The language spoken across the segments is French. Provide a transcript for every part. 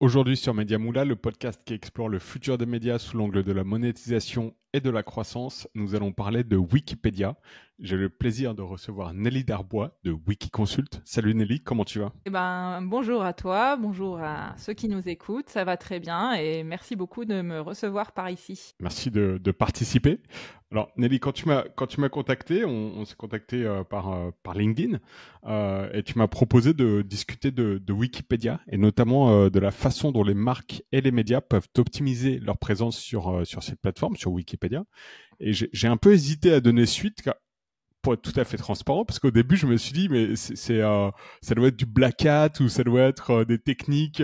Aujourd'hui sur Media Moula, le podcast qui explore le futur des médias sous l'angle de la monétisation et de la croissance, nous allons parler de Wikipédia. J'ai le plaisir de recevoir Nelly Darbois de Wikiconsult. Salut Nelly, comment tu vas? Bonjour à toi, bonjour à ceux qui nous écoutent, ça va très bien et merci beaucoup de me recevoir par ici. Merci de participer. Alors Nelly, quand tu m'as contacté, on s'est contacté par LinkedIn et tu m'as proposé de discuter de Wikipédia et notamment de la façon dont les marques et les médias peuvent optimiser leur présence sur cette plateforme, sur Wikipédia. Et j'ai un peu hésité à donner suite, pour être tout à fait transparent, parce qu'au début, je me suis dit, mais ça doit être du black hat ou ça doit être des techniques,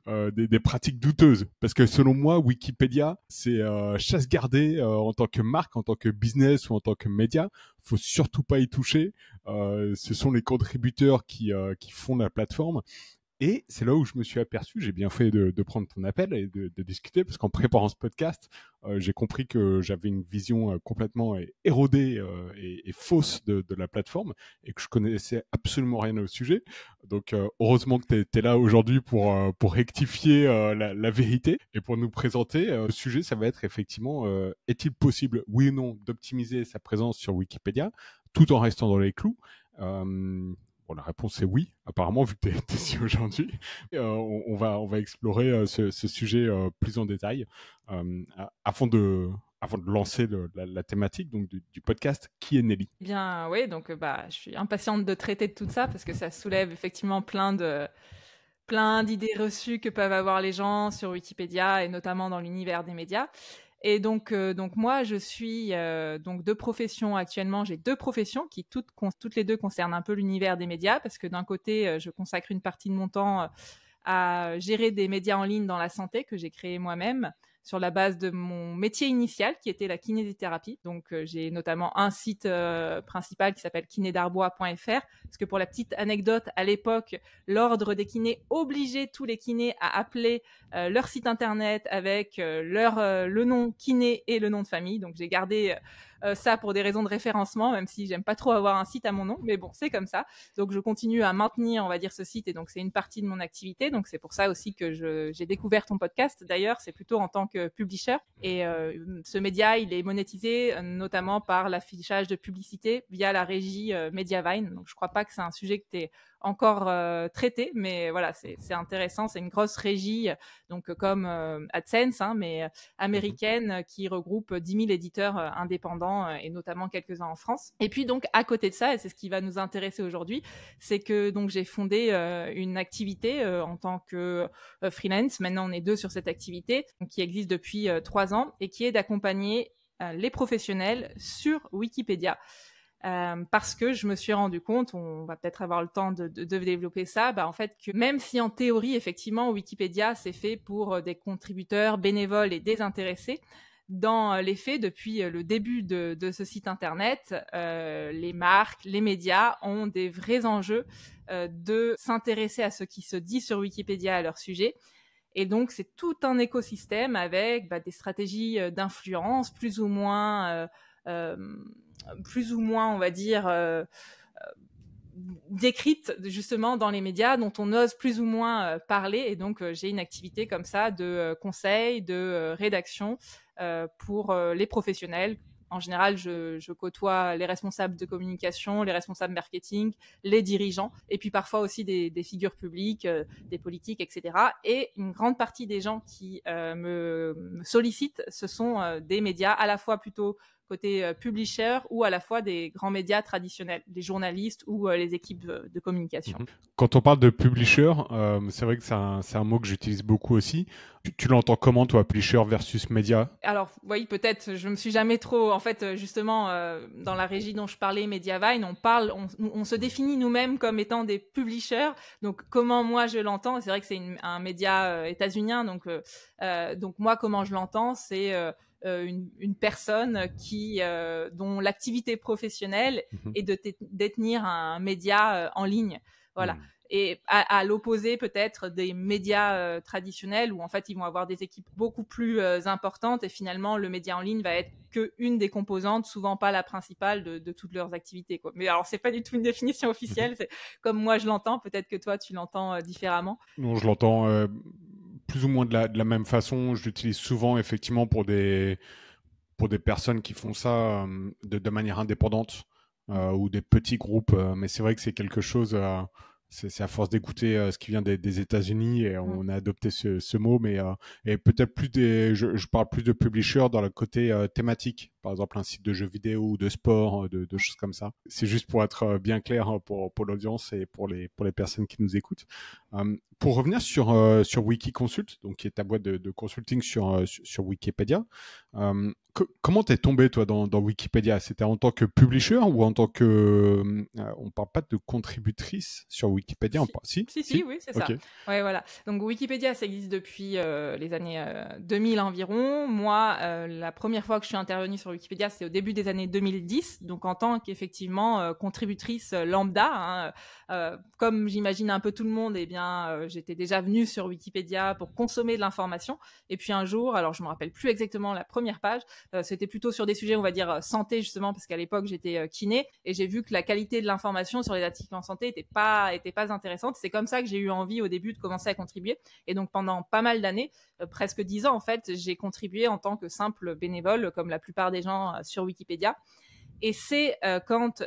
des pratiques douteuses. Parce que selon moi, Wikipédia, c'est chasse gardée en tant que marque, en tant que business ou en tant que média. Faut surtout pas y toucher. Ce sont les contributeurs qui font la plateforme. Et c'est là où je me suis aperçu, j'ai bien fait de prendre ton appel et de discuter, parce qu'en préparant ce podcast, j'ai compris que j'avais une vision complètement érodée et fausse de la plateforme et que je connaissais absolument rien au sujet. Donc heureusement que tu es là aujourd'hui pour rectifier la vérité et pour nous présenter. Le sujet, ça va être effectivement, est-il possible, oui ou non, d'optimiser sa présence sur Wikipédia tout en restant dans les clous. Bon, la réponse est oui, apparemment, vu que tu es ici aujourd'hui. On va explorer ce sujet plus en détail avant de lancer la thématique donc, du podcast. Qui est Nelly? Bien, oui, je suis impatiente de traiter de tout ça parce que ça soulève effectivement plein d'idées reçues que peuvent avoir les gens sur Wikipédia et notamment dans l'univers des médias. Et donc moi, je suis donc de profession actuellement. J'ai deux professions qui toutes les deux concernent un peu l'univers des médias parce que d'un côté, je consacre une partie de mon temps à gérer des médias en ligne dans la santé que j'ai créé moi-même sur la base de mon métier initial qui était la kinésithérapie. Donc j'ai notamment un site principal qui s'appelle kinédarbois.fr parce que pour la petite anecdote, à l'époque, l'ordre des kinés obligeait tous les kinés à appeler leur site internet avec le nom kiné et le nom de famille. Donc j'ai gardé ça pour des raisons de référencement, même si j'aime pas trop avoir un site à mon nom, mais bon, c'est comme ça. Donc je continue à maintenir, on va dire, ce site et donc c'est une partie de mon activité. Donc c'est pour ça aussi que j'ai découvert ton podcast. D'ailleurs, c'est plutôt en tant que publisher et ce média, il est monétisé notamment par l'affichage de publicité via la régie Mediavine. Donc je crois pas que c'est un sujet que tu es encore traité, mais voilà, c'est intéressant. C'est une grosse régie, donc comme AdSense, hein, mais américaine, qui regroupe 10 000 éditeurs indépendants et notamment quelques-uns en France. Et puis donc à côté de ça, et c'est ce qui va nous intéresser aujourd'hui, c'est que donc j'ai fondé une activité en tant que freelance. Maintenant, on est deux sur cette activité, donc, qui existe depuis 3 ans et qui est d'accompagner les professionnels sur Wikipédia. Parce que je me suis rendu compte, on va peut-être avoir le temps de développer ça, en fait, que même si en théorie, effectivement, Wikipédia, c'est fait pour des contributeurs bénévoles et désintéressés, dans les faits, depuis le début de ce site internet, les marques, les médias ont des vrais enjeux de s'intéresser à ce qui se dit sur Wikipédia à leur sujet. Et donc, c'est tout un écosystème avec des stratégies d'influence euh, plus ou moins, on va dire, décrites justement dans les médias, dont on ose plus ou moins parler. Et donc, j'ai une activité comme ça de conseil, de rédaction pour les professionnels. En général, je côtoie les responsables de communication, les responsables marketing, les dirigeants, et puis parfois aussi des figures publiques, des politiques, etc. Et une grande partie des gens qui me sollicitent, ce sont des médias à la fois plutôt côté publisher ou à la fois des grands médias traditionnels, des journalistes ou les équipes de communication. Mhm. Quand on parle de publisher, c'est vrai que c'est un mot que j'utilise beaucoup aussi. Tu l'entends comment, toi, publisher versus média? Alors, oui, peut-être, je me suis jamais trop, en fait, justement, dans la régie dont je parlais, Mediavine, on se définit nous-mêmes comme étant des publishers. Donc, comment moi je l'entends, c'est vrai que c'est un média états-unien, donc moi, comment je l'entends, c'est une personne dont l'activité professionnelle Mhm. est de détenir un média en ligne. Voilà. Mhm. Et à l'opposé peut-être des médias traditionnels où en fait ils vont avoir des équipes beaucoup plus importantes et finalement le média en ligne va être qu'une des composantes, souvent pas la principale de toutes leurs activités, quoi. Mais alors c'est pas du tout une définition Mhm. officielle, c'est comme moi je l'entends, peut-être que toi tu l'entends différemment. Non, je l'entends. plus ou moins de la même façon. Je l'utilise souvent effectivement pour des personnes qui font ça de manière indépendante ou des petits groupes. Mais c'est vrai que c'est quelque chose. C'est à force d'écouter ce qui vient des États-Unis et on a adopté ce mot, mais et peut-être plus je parle plus de publishers dans le côté thématique, par exemple un site de jeux vidéo ou de sport, de choses comme ça. C'est juste pour être bien clair pour l'audience et pour les personnes qui nous écoutent. Pour revenir sur Wikiconsult, donc qui est ta boîte de consulting sur Wikipédia, comment t'es tombé toi dans Wikipédia? C'était en tant que publisher ou en tant que on parle pas de contributrice sur Wikipédia, si, oui, c'est ça. Okay. Ouais, voilà. Donc Wikipédia, ça existe depuis les années 2000 environ. Moi, la première fois que je suis intervenue sur Wikipédia, c'est au début des années 2010, donc en tant qu'effectivement contributrice lambda. Comme j'imagine un peu tout le monde, eh bien, j'étais déjà venue sur Wikipédia pour consommer de l'information. Et puis un jour, alors je me rappelle plus exactement la première page, c'était plutôt sur des sujets, on va dire, santé justement, parce qu'à l'époque, j'étais kiné, et j'ai vu que la qualité de l'information sur les articles en santé était pas intéressante. C'est comme ça que j'ai eu envie au début de commencer à contribuer. Et donc pendant pas mal d'années, presque 10 ans en fait, j'ai contribué en tant que simple bénévole, comme la plupart des gens sur Wikipédia. Et c'est quand,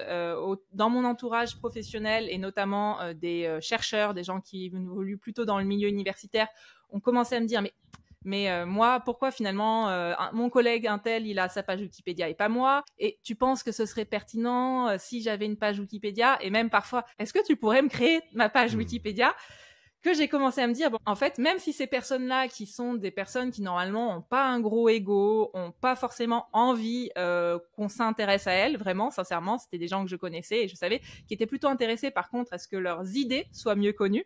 dans mon entourage professionnel et notamment des chercheurs, des gens qui évoluent plutôt dans le milieu universitaire, ont commencé à me dire mais moi, pourquoi finalement mon collègue Intel, il a sa page Wikipédia et pas moi? Et tu penses que ce serait pertinent si j'avais une page Wikipédia? Et même parfois, est-ce que tu pourrais me créer ma page Wikipédia? Que j'ai commencé à me dire, bon, en fait, même si ces personnes-là, qui sont des personnes qui normalement ont pas un gros ego, ont pas forcément envie qu'on s'intéresse à elles, vraiment, sincèrement, c'était des gens que je connaissais et je savais qui étaient plutôt intéressés par contre à ce que leurs idées soient mieux connues.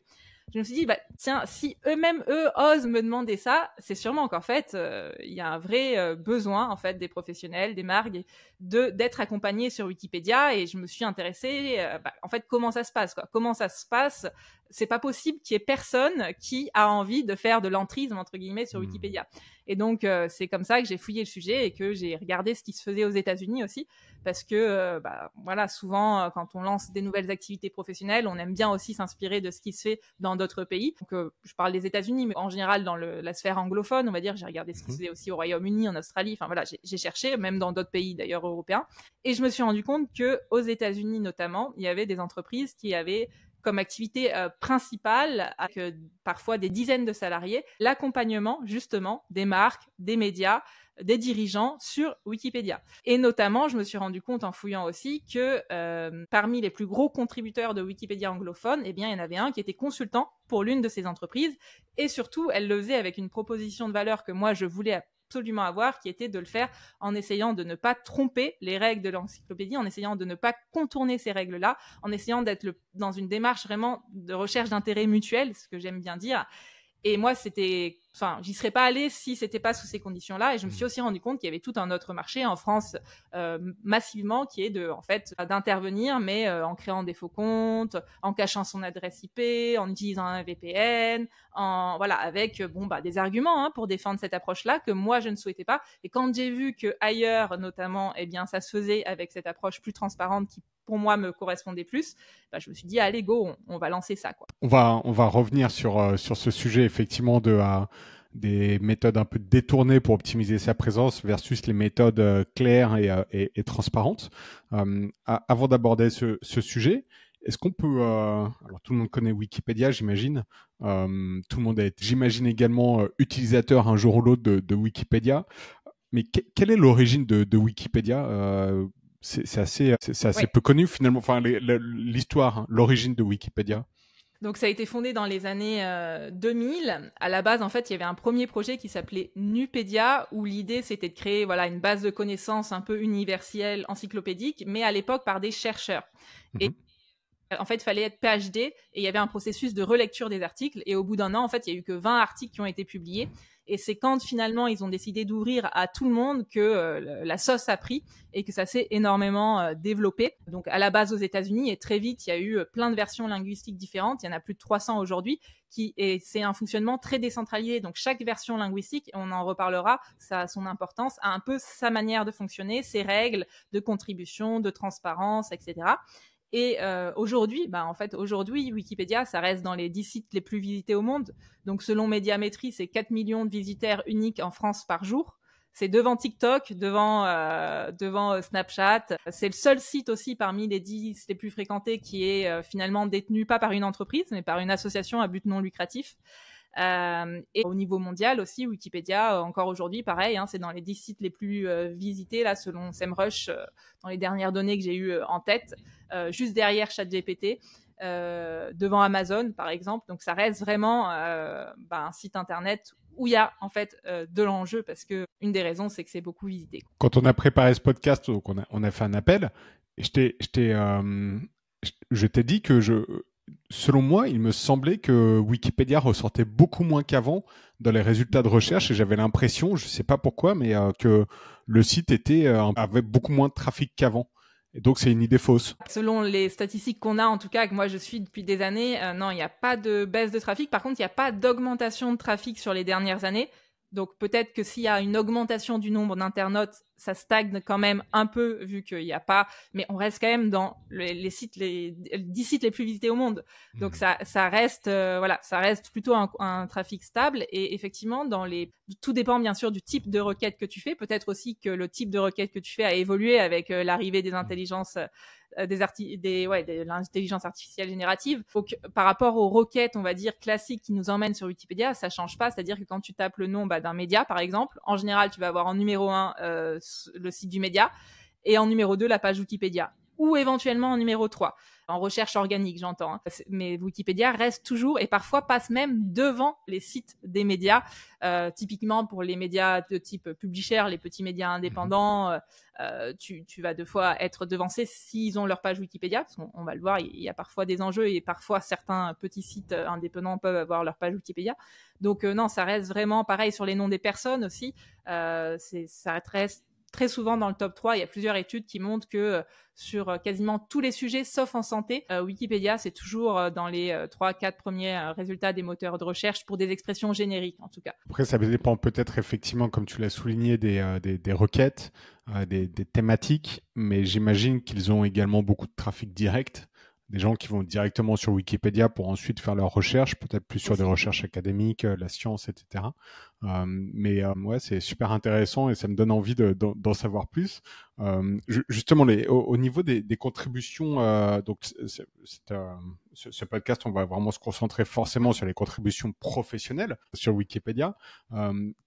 Je me suis dit, bah tiens, si eux-mêmes, osent me demander ça, c'est sûrement qu'en fait, il y a un vrai besoin en fait des professionnels, des marques, d'être accompagnés sur Wikipédia. Et je me suis intéressée, en fait, comment ça se passe, quoi. Comment ça se passe? C'est pas possible qu'il y ait personne qui a envie de faire de l'entrisme entre guillemets sur Wikipédia. Et donc c'est comme ça que j'ai fouillé le sujet et que j'ai regardé ce qui se faisait aux États-Unis aussi, parce que voilà, souvent quand on lance des nouvelles activités professionnelles, on aime bien aussi s'inspirer de ce qui se fait dans d'autres pays. Donc je parle des États-Unis, mais en général dans la sphère anglophone, on va dire, j'ai regardé ce qui se fait aussi au Royaume-Uni, en Australie. Enfin voilà, j'ai cherché, même dans d'autres pays d'ailleurs européens, et je me suis rendu compte que aux États-Unis notamment, il y avait des entreprises qui avaient comme activité principale, avec parfois des dizaines de salariés, l'accompagnement justement des marques, des médias, des dirigeants sur Wikipédia. Et notamment, je me suis rendu compte en fouillant aussi que parmi les plus gros contributeurs de Wikipédia anglophone, eh bien, il y en avait un qui était consultant pour l'une de ces entreprises. Et surtout, elle le faisait avec une proposition de valeur que moi, je voulais absolument avoir, qui était de le faire en essayant de ne pas tromper les règles de l'encyclopédie, en essayant de ne pas contourner ces règles-là, en essayant d'être dans une démarche vraiment de recherche d'intérêt mutuel, ce que j'aime bien dire. Et moi, j'y serais pas allée si c'était pas sous ces conditions-là. Et je me suis aussi rendu compte qu'il y avait tout un autre marché en France massivement, qui est d'intervenir, mais en créant des faux comptes, en cachant son adresse IP, en utilisant un VPN, avec des arguments pour défendre cette approche-là que moi je ne souhaitais pas. Et quand j'ai vu que ailleurs, notamment, eh bien, ça se faisait avec cette approche plus transparente qui pour moi me correspondait plus, je me suis dit allez go, on va lancer ça, quoi. On va revenir sur ce sujet effectivement des méthodes un peu détournées pour optimiser sa présence versus les méthodes claires et transparentes. Avant d'aborder ce sujet, est-ce qu'on peut... alors tout le monde connaît Wikipédia, j'imagine. Tout le monde est, j'imagine également, utilisateur un jour ou l'autre de Wikipédia. Mais quelle est l'origine de Wikipédia c'est assez peu connu finalement, enfin l'histoire, l'origine de Wikipédia. Donc ça a été fondé dans les années 2000. À la base, en fait, il y avait un premier projet qui s'appelait Nupedia, où l'idée c'était de créer une base de connaissances un peu universelle, encyclopédique, mais à l'époque par des chercheurs. Et en fait, il fallait être PhD et il y avait un processus de relecture des articles. Et au bout d'un an, en fait, il y a eu que 20 articles qui ont été publiés. Et c'est quand finalement ils ont décidé d'ouvrir à tout le monde que la sauce a pris et que ça s'est énormément développé. Donc à la base aux États-Unis, et très vite il y a eu plein de versions linguistiques différentes. Il y en a plus de 300 aujourd'hui, et c'est un fonctionnement très décentralisé. Donc chaque version linguistique, on en reparlera, ça a son importance, a un peu sa manière de fonctionner, ses règles de contribution, de transparence, etc. Et aujourd'hui, aujourd'hui, Wikipédia, ça reste dans les 10 sites les plus visités au monde. Donc, selon Médiamétrie, c'est 4 millions de visiteurs uniques en France par jour. C'est devant TikTok, devant Snapchat. C'est le seul site aussi parmi les 10 les plus fréquentés qui est finalement détenu pas par une entreprise, mais par une association à but non lucratif. Et au niveau mondial aussi, Wikipédia, encore aujourd'hui, pareil, hein, c'est dans les 10 sites les plus visités, là, selon SEMrush, dans les dernières données que j'ai eues en tête, juste derrière ChatGPT, devant Amazon, par exemple. Donc, ça reste vraiment un site internet où il y a en fait de l'enjeu, parce que une des raisons, c'est que c'est beaucoup visité. Quand on a préparé ce podcast, donc on a fait un appel, et je t'ai dit que selon moi, il me semblait que Wikipédia ressortait beaucoup moins qu'avant dans les résultats de recherche, et j'avais l'impression, je ne sais pas pourquoi, mais que le site avait beaucoup moins de trafic qu'avant. Et donc, c'est une idée fausse. Selon les statistiques qu'on a, en tout cas, que moi je suis depuis des années, non, il n'y a pas de baisse de trafic. Par contre, il n'y a pas d'augmentation de trafic sur les dernières années. Donc peut-être que s'il y a une augmentation du nombre d'internautes, ça stagne quand même un peu, vu qu'il n'y a pas... Mais on reste quand même dans les 10 sites les plus visités au monde. Donc ça reste ça reste plutôt un trafic stable. Et effectivement, tout dépend bien sûr du type de requête que tu fais. Peut-être aussi que le type de requête que tu fais a évolué avec l'arrivée des intelligences... de l'intelligence artificielle générative. Donc, par rapport aux requêtes, on va dire, classiques qui nous emmènent sur Wikipédia, ça change pas. C'est-à-dire que quand tu tapes le nom d'un média, par exemple, en général, tu vas avoir en numéro 1 le site du média et en numéro 2 la page Wikipédia, ou éventuellement en numéro 3. En recherche organique, j'entends. Hein. Mais Wikipédia reste toujours et parfois passe même devant les sites des médias. Typiquement pour les médias de type publisher, les petits médias indépendants, tu vas deux fois être devancé s'ils ont leur page Wikipédia. Parce qu'on va le voir, il y a parfois des enjeux et parfois certains petits sites indépendants peuvent avoir leur page Wikipédia. Donc non, ça reste vraiment pareil sur les noms des personnes aussi. Ça reste très souvent dans le top 3. Il y a plusieurs études qui montrent que sur quasiment tous les sujets, sauf en santé, Wikipédia, c'est toujours dans les 3-4 premiers résultats des moteurs de recherche pour des expressions génériques, en tout cas. Après, ça dépend peut-être effectivement, comme tu l'as souligné, des requêtes, des thématiques, mais j'imagine qu'ils ont également beaucoup de trafic direct. Des gens qui vont directement sur Wikipédia pour ensuite faire leurs recherches, peut-être plus sur des recherches académiques, la science, etc. Ouais, c'est super intéressant et ça me donne envie d'en savoir plus. Justement, au niveau des contributions, donc ce podcast, on va vraiment se concentrer forcément sur les contributions professionnelles sur Wikipédia.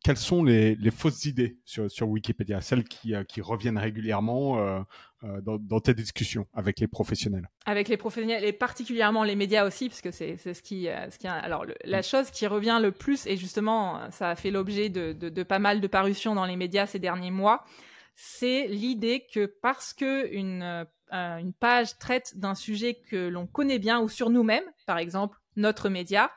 Quelles sont les fausses idées sur Wikipédia, celles qui reviennent régulièrement dans tes discussions avec les professionnels? Avec les professionnels et particulièrement les médias aussi, parce que c'est ce qui alors la chose qui revient le plus, et justement ça a fait l'objet de pas mal de parutions dans les médias ces derniers mois, c'est l'idée que parce que une page traite d'un sujet que l'on connaît bien ou sur nous-mêmes, par exemple notre média,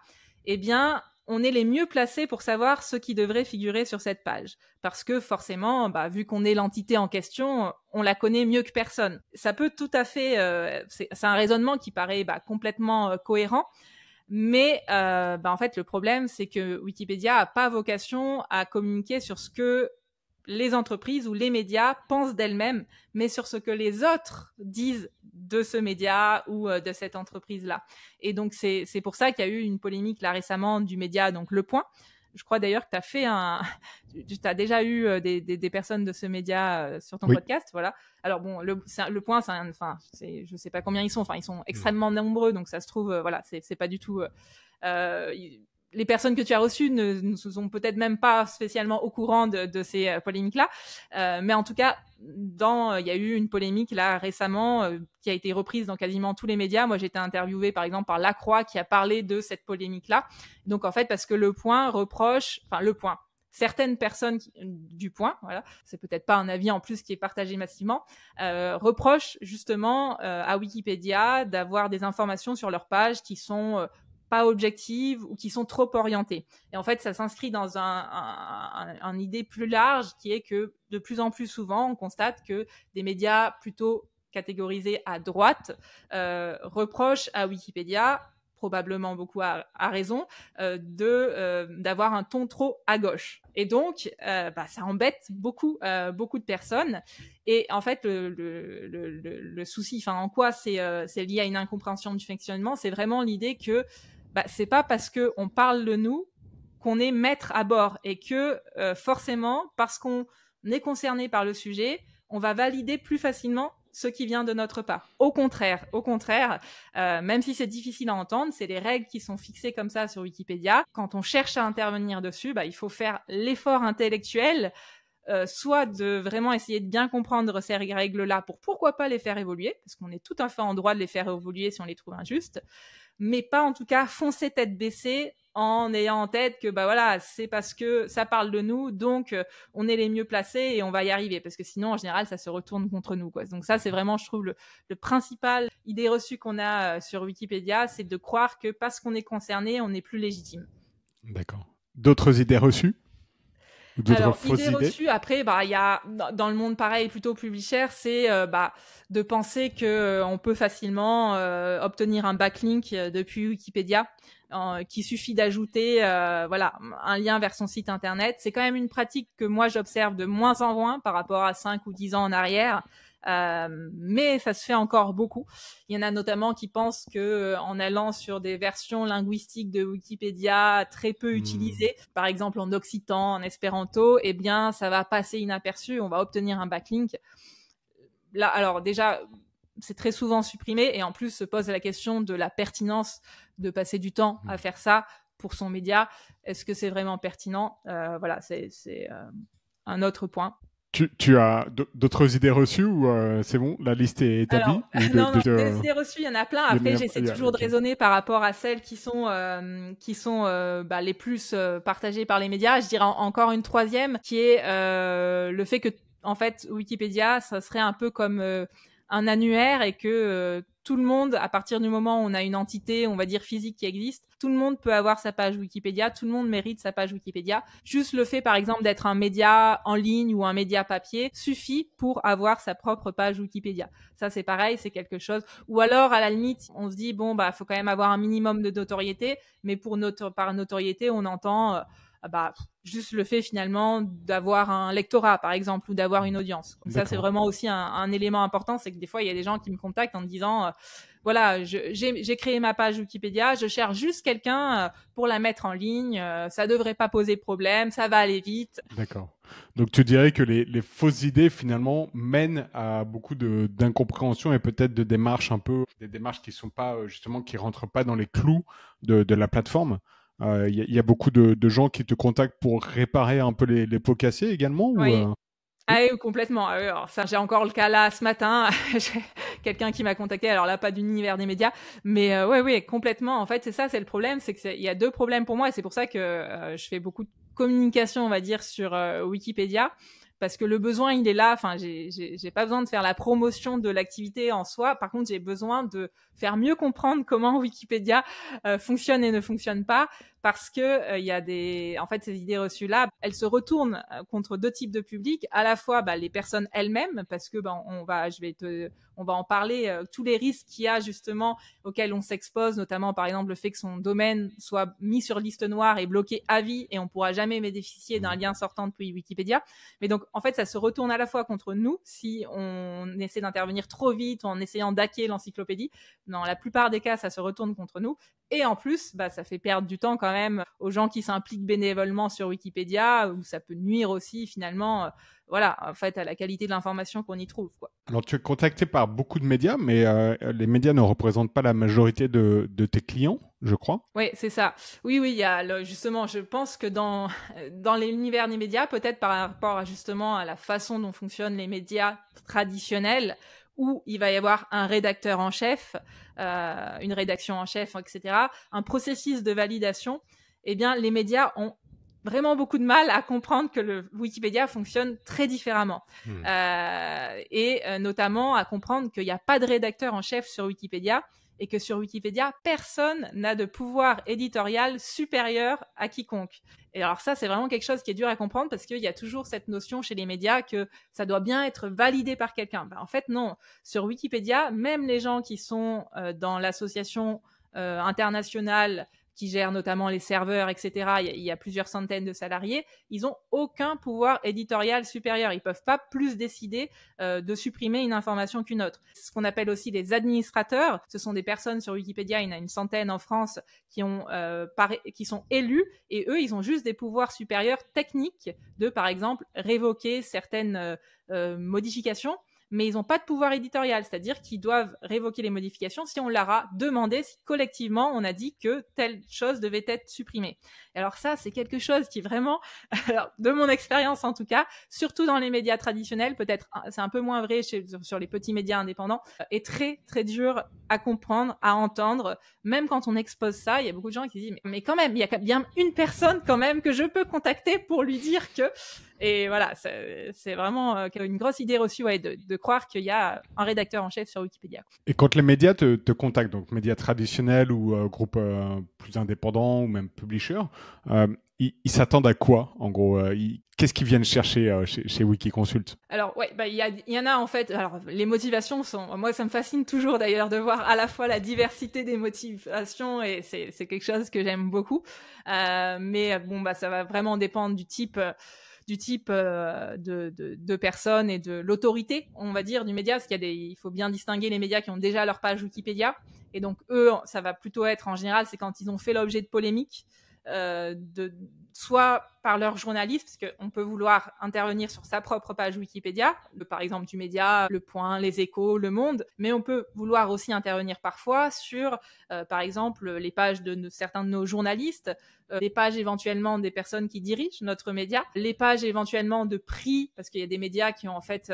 eh bien on est les mieux placés pour savoir ce qui devrait figurer sur cette page. Parce que forcément, vu qu'on est l'entité en question, on la connaît mieux que personne. Ça peut tout à fait... c'est un raisonnement qui paraît complètement cohérent. Mais en fait, le problème, c'est que Wikipédia n'a pas vocation à communiquer sur ce que les entreprises ou les médias pensent d'elles-mêmes, mais sur ce que les autres disent de ce média ou de cette entreprise-là. Et donc, c'est pour ça qu'il y a eu une polémique là récemment du média, donc Le Point. Je crois d'ailleurs que tu as déjà eu des personnes de ce média sur ton podcast, voilà. Alors bon, le Point, je sais pas combien ils sont. Enfin, ils sont extrêmement nombreux, donc ça se trouve, voilà, c'est pas du tout. Les personnes que tu as reçues ne sont peut-être même pas spécialement au courant de ces polémiques-là. Mais en tout cas, il y a eu une polémique là récemment qui a été reprise dans quasiment tous les médias. Moi, j'ai été interviewée par exemple par La Croix qui a parlé de cette polémique-là. Donc en fait, parce que Le Point reproche... Enfin, Le Point... Certaines personnes du Point, voilà, c'est peut-être pas un avis en plus qui est partagé massivement, reprochent justement à Wikipédia d'avoir des informations sur leur page qui sont pas objectives ou qui sont trop orientées. Et en fait, ça s'inscrit dans une idée plus large qui est que de plus en plus souvent, on constate que des médias plutôt catégorisés à droite reprochent à Wikipédia probablement beaucoup a raison, d'avoir un ton trop à gauche. Et donc, ça embête beaucoup de personnes. Et en fait, le souci, en quoi c'est lié à une incompréhension du fonctionnement, c'est vraiment l'idée que c'est pas parce qu'on parle de nous qu'on est maître à bord et que forcément, parce qu'on est concerné par le sujet, on va valider plus facilement ce qui vient de notre part. Au contraire, même si c'est difficile à entendre, c'est les règles qui sont fixées comme ça sur Wikipédia. Quand on cherche à intervenir dessus, il faut faire l'effort intellectuel, soit de vraiment essayer de bien comprendre ces règles-là pour pourquoi pas les faire évoluer, parce qu'on est tout à fait en droit de les faire évoluer si on les trouve injustes, mais pas en tout cas foncer tête baissée en ayant en tête que c'est parce que ça parle de nous, donc on est les mieux placés et on va y arriver, parce que sinon en général ça se retourne contre nous, quoi. Donc ça, c'est vraiment, je trouve, le principal idée reçue qu'on a sur Wikipédia, c'est de croire que parce qu'on est concerné, on est plus légitime. D'accord. D'autres idées reçues? Alors, idée reçue, après, il y a, dans le monde pareil, plutôt publisher, c'est de penser qu'on peut facilement obtenir un backlink depuis Wikipédia, qu'il suffit d'ajouter un lien vers son site internet. C'est quand même une pratique que moi j'observe de moins en moins par rapport à 5 ou 10 ans en arrière. Mais ça se fait encore beaucoup. Il y en a notamment qui pensent que en allant sur des versions linguistiques de Wikipédia très peu utilisées, par exemple en occitan, en espéranto, eh bien ça va passer inaperçu, on va obtenir un backlink. Là, alors déjà, c'est très souvent supprimé, et en plus se pose la question de la pertinence de passer du temps à faire ça pour son média. Est-ce que c'est vraiment pertinent? C'est un autre point. Tu as d'autres idées reçues ou c'est bon, la liste est établie? Non, des idées reçues, il y en a plein. Après, j'essaie toujours de raisonner par rapport à celles qui sont les plus partagées par les médias. Je dirais encore une troisième, qui est le fait que, en fait, Wikipédia, ça serait un peu comme un annuaire, et que tout le monde, à partir du moment où on a une entité, on va dire physique, qui existe, tout le monde peut avoir sa page Wikipédia, tout le monde mérite sa page Wikipédia. Juste le fait, par exemple, d'être un média en ligne ou un média papier suffit pour avoir sa propre page Wikipédia. Ça, c'est pareil, c'est quelque chose. Ou alors, à la limite, on se dit, faut quand même avoir un minimum de notoriété, mais par notoriété, on entend juste le fait finalement d'avoir un lectorat, par exemple, ou d'avoir une audience. Donc ça, c'est vraiment aussi un élément important, c'est que des fois, il y a des gens qui me contactent en me disant j'ai créé ma page Wikipédia, je cherche juste quelqu'un pour la mettre en ligne, ça devrait pas poser problème, ça va aller vite. D'accord. Donc tu dirais que les fausses idées finalement mènent à beaucoup d'incompréhension et peut-être de démarches des démarches qui sont pas justement, qui rentrent pas dans les clous de la plateforme. Y a beaucoup de gens qui te contactent pour réparer un peu les pots cassés également? Oui. Ah oui, complètement. Alors ça, j'ai encore le cas là ce matin. J'ai quelqu'un qui m'a contacté. Alors là, pas d'univers des médias, mais oui, complètement. En fait, c'est ça, c'est le problème, c'est que il y a deux problèmes pour moi, et c'est pour ça que je fais beaucoup de communication, on va dire, sur Wikipédia. Parce que le besoin, il est là. Enfin, j'ai pas besoin de faire la promotion de l'activité en soi. Par contre, j'ai besoin de faire mieux comprendre comment Wikipédia fonctionne et ne fonctionne pas. Parce que y a ces idées reçues là, elles se retournent contre deux types de publics. À la fois, les personnes elles-mêmes, parce que on va en parler, tous les risques qu'il y a justement auxquels on s'expose, notamment par exemple le fait que son domaine soit mis sur liste noire et bloqué à vie, et on pourra jamais bénéficier d'un lien sortant depuis Wikipédia. Mais donc, en fait, ça se retourne à la fois contre nous si on essaie d'intervenir trop vite ou en essayant d'hacker l'encyclopédie. Dans la plupart des cas, ça se retourne contre nous. Et en plus, ça fait perdre du temps quand même aux gens qui s'impliquent bénévolement sur Wikipédia, où ça peut nuire aussi finalement en fait, à la qualité de l'information qu'on y trouve, quoi. Alors, tu es contacté par beaucoup de médias, mais les médias ne représentent pas la majorité de tes clients, je crois. Oui, c'est ça. Oui, il y a justement, je pense que dans l'univers des médias, peut-être par rapport justement à la façon dont fonctionnent les médias traditionnels, où il va y avoir un rédacteur en chef, une rédaction en chef, etc., un processus de validation, eh bien, les médias ont vraiment beaucoup de mal à comprendre que le Wikipédia fonctionne très différemment. Et notamment à comprendre qu'il n'y a pas de rédacteur en chef sur Wikipédia, et que sur Wikipédia, personne n'a de pouvoir éditorial supérieur à quiconque. Et alors ça, c'est vraiment quelque chose qui est dur à comprendre, parce qu'il y a toujours cette notion chez les médias que ça doit bien être validé par quelqu'un. En fait, non. Sur Wikipédia, même les gens qui sont dans l'association internationale qui gère notamment les serveurs, etc. Il y a plusieurs centaines de salariés. Ils n'ont aucun pouvoir éditorial supérieur. Ils ne peuvent pas plus décider de supprimer une information qu'une autre. Ce qu'on appelle aussi les administrateurs, ce sont des personnes sur Wikipédia, il y en a une centaine en France, qui sont élus, et eux, ils ont juste des pouvoirs supérieurs techniques de, par exemple, révoquer certaines modifications, mais ils n'ont pas de pouvoir éditorial, c'est-à-dire qu'ils doivent révoquer les modifications si on leur a demandé, si collectivement on a dit que telle chose devait être supprimée. Et alors ça, c'est quelque chose qui vraiment, alors, de mon expérience en tout cas, surtout dans les médias traditionnels, peut-être c'est un peu moins vrai sur les petits médias indépendants, est très très dur à comprendre, à entendre. Même quand on expose ça, il y a beaucoup de gens qui disent mais quand même, il y a bien une personne quand même que je peux contacter pour lui dire que... Et voilà, c'est vraiment une grosse idée reçue de croire qu'il y a un rédacteur en chef sur Wikipédia. Et quand les médias te contactent, donc médias traditionnels ou groupes plus indépendants ou même publishers, ils s'attendent à quoi en gros qu'est-ce qu'ils viennent chercher chez Wikiconsult? Alors ouais, il y en a en fait. Alors les motivations sont, moi ça me fascine toujours d'ailleurs de voir à la fois la diversité des motivations et c'est quelque chose que j'aime beaucoup. Mais bon ça va vraiment dépendre du type de personnes et de l'autorité, on va dire, du média, parce il faut bien distinguer les médias qui ont déjà leur page Wikipédia, et donc eux, ça va plutôt être en général, c'est quand ils ont fait l'objet de polémiques, soit par leurs journalistes, parce qu'on peut vouloir intervenir sur sa propre page Wikipédia, par exemple du média, Le Point, Les Échos, Le Monde, mais on peut vouloir aussi intervenir parfois sur, par exemple, les pages de certains de nos journalistes, les pages éventuellement des personnes qui dirigent notre média, les pages éventuellement de prix, parce qu'il y a des médias qui ont en fait,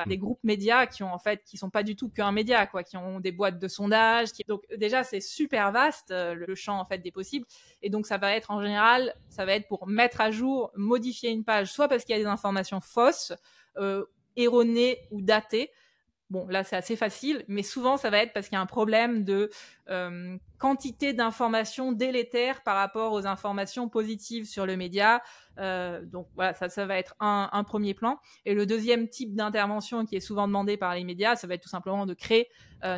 des groupes médias qui sont pas du tout qu'un média, quoi, qui ont des boîtes de sondage. Donc déjà, c'est super vaste, le champ en fait des possibles. Et donc ça va être en général, ça va être pour mettre à jour, modifier une page, soit parce qu'il y a des informations fausses, erronées ou datées. Bon, là, c'est assez facile, mais souvent, ça va être parce qu'il y a un problème de quantité d'informations délétères par rapport aux informations positives sur le média. Donc, voilà, ça va être un premier plan. Et le deuxième type d'intervention qui est souvent demandé par les médias, ça va être tout simplement de créer,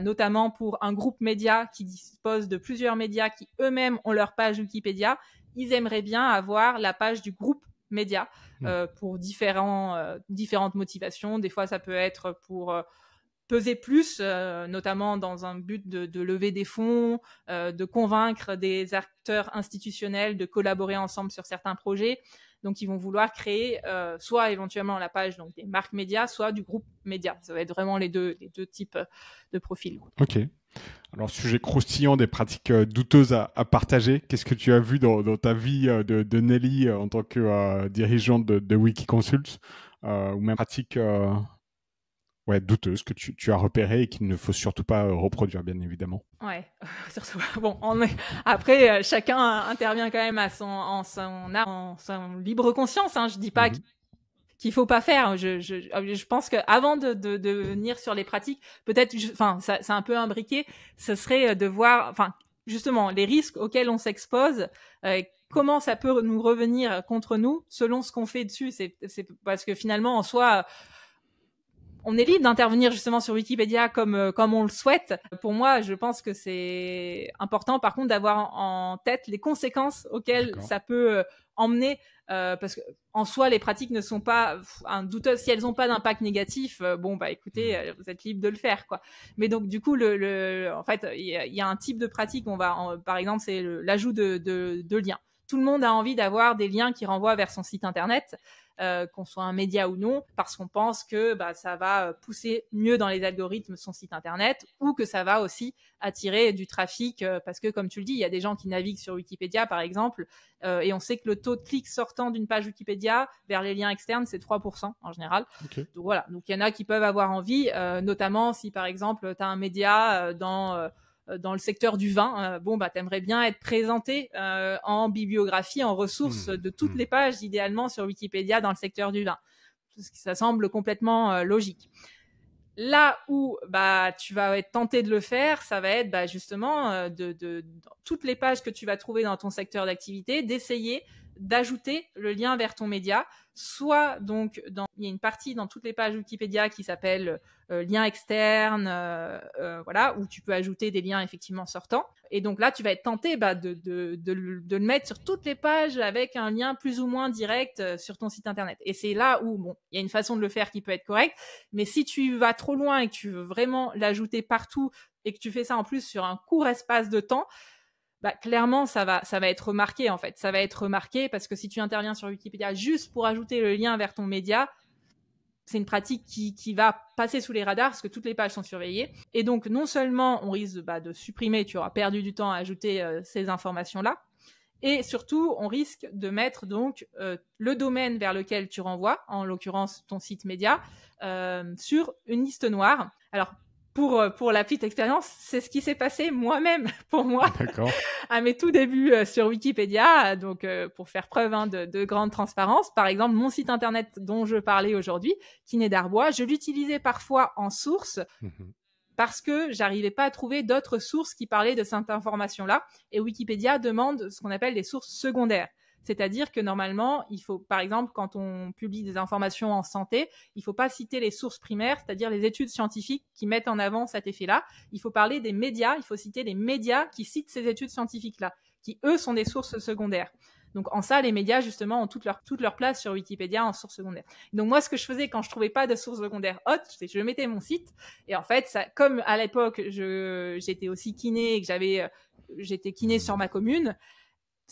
notamment pour un groupe média qui dispose de plusieurs médias qui eux-mêmes ont leur page Wikipédia, ils aimeraient bien avoir la page du groupe média pour différentes motivations. Des fois, ça peut être pour... peser plus, notamment dans un but de lever des fonds, de convaincre des acteurs institutionnels de collaborer ensemble sur certains projets. Donc, ils vont vouloir créer soit éventuellement la page donc, des marques médias, soit du groupe média. Ça va être vraiment les deux types de profils. Ok. Alors, sujet croustillant des pratiques douteuses à partager. Qu'est-ce que tu as vu dans ta vie de Nelly en tant que dirigeante de Wikiconsult ou même pratiques douteuses que tu as repérées et qu'il ne faut surtout pas reproduire, bien évidemment. Ouais, surtout. Bon, après, chacun intervient quand même en son libre conscience. Hein. Je dis pas qu'il faut pas faire. Je pense que avant de venir sur les pratiques, peut-être, c'est un peu imbriqué. Ce serait de voir, justement, les risques auxquels on s'expose. Comment ça peut nous revenir contre nous selon ce qu'on fait dessus. C'est parce que finalement, en soi. On est libre d'intervenir justement sur Wikipédia comme on le souhaite. Pour moi, je pense que c'est important, par contre, d'avoir en tête les conséquences auxquelles ça peut emmener, parce que en soi, les pratiques ne sont pas douteuses. Si elles n'ont pas d'impact négatif, écoutez, vous êtes libre de le faire, quoi. Mais donc, du coup, en fait, il y a un type de pratique. Par exemple, c'est l'ajout de liens. Tout le monde a envie d'avoir des liens qui renvoient vers son site internet. Qu'on soit un média ou non, parce qu'on pense que ça va pousser mieux dans les algorithmes son site internet, ou que ça va aussi attirer du trafic, parce que comme tu le dis, il y a des gens qui naviguent sur Wikipédia par exemple, et on sait que le taux de clics sortant d'une page Wikipédia vers les liens externes, c'est 3% en général. Okay. Donc voilà, donc il y en a qui peuvent avoir envie, notamment si par exemple tu as un média dans le secteur du vin, t'aimerais bien être présenté en bibliographie, en ressources de toutes les pages, idéalement sur Wikipédia dans le secteur du vin. Ça semble complètement logique. Là où tu vas être tenté de le faire, ça va être justement de toutes les pages que tu vas trouver dans ton secteur d'activité, d'essayer d'ajouter le lien vers ton média, soit donc il y a une partie dans toutes les pages Wikipédia qui s'appelle lien externe, voilà, où tu peux ajouter des liens effectivement sortants. Et donc là, tu vas être tenté de le mettre sur toutes les pages avec un lien plus ou moins direct sur ton site internet. Et c'est là où, bon, il y a une façon de le faire qui peut être correcte, mais si tu vas trop loin et que tu veux vraiment l'ajouter partout et que tu fais ça en plus sur un court espace de temps, clairement, ça va être remarqué en fait. Ça va être remarqué parce que si tu interviens sur Wikipédia juste pour ajouter le lien vers ton média, c'est une pratique qui va passer sous les radars parce que toutes les pages sont surveillées. Et donc, non seulement on risque de supprimer, tu auras perdu du temps à ajouter ces informations-là, et surtout, on risque de mettre donc le domaine vers lequel tu renvoies, en l'occurrence ton site média, sur une liste noire. Alors, pour la petite expérience, c'est ce qui s'est passé moi-même pour moi à mes tout débuts sur Wikipédia, donc pour faire preuve de grande transparence. Par exemple, mon site internet dont je parlais aujourd'hui, Kiné d'Arbois, je l'utilisais parfois en source parce que j'arrivais pas à trouver d'autres sources qui parlaient de cette information-là. Et Wikipédia demande ce qu'on appelle des sources secondaires. C'est-à-dire que normalement, il faut, par exemple, quand on publie des informations en santé, il ne faut pas citer les sources primaires, c'est-à-dire les études scientifiques qui mettent en avant cet effet-là. Il faut parler des médias, il faut citer les médias qui citent ces études scientifiques-là, qui, eux, sont des sources secondaires. Donc, en ça, les médias, justement, ont toute leur place sur Wikipédia en source secondaire. Donc, moi, ce que je faisais quand je trouvais pas de source secondaire haute, c'est que je mettais mon site. Et en fait, ça, comme à l'époque, j'étais aussi kiné et que j'étais kiné sur ma commune,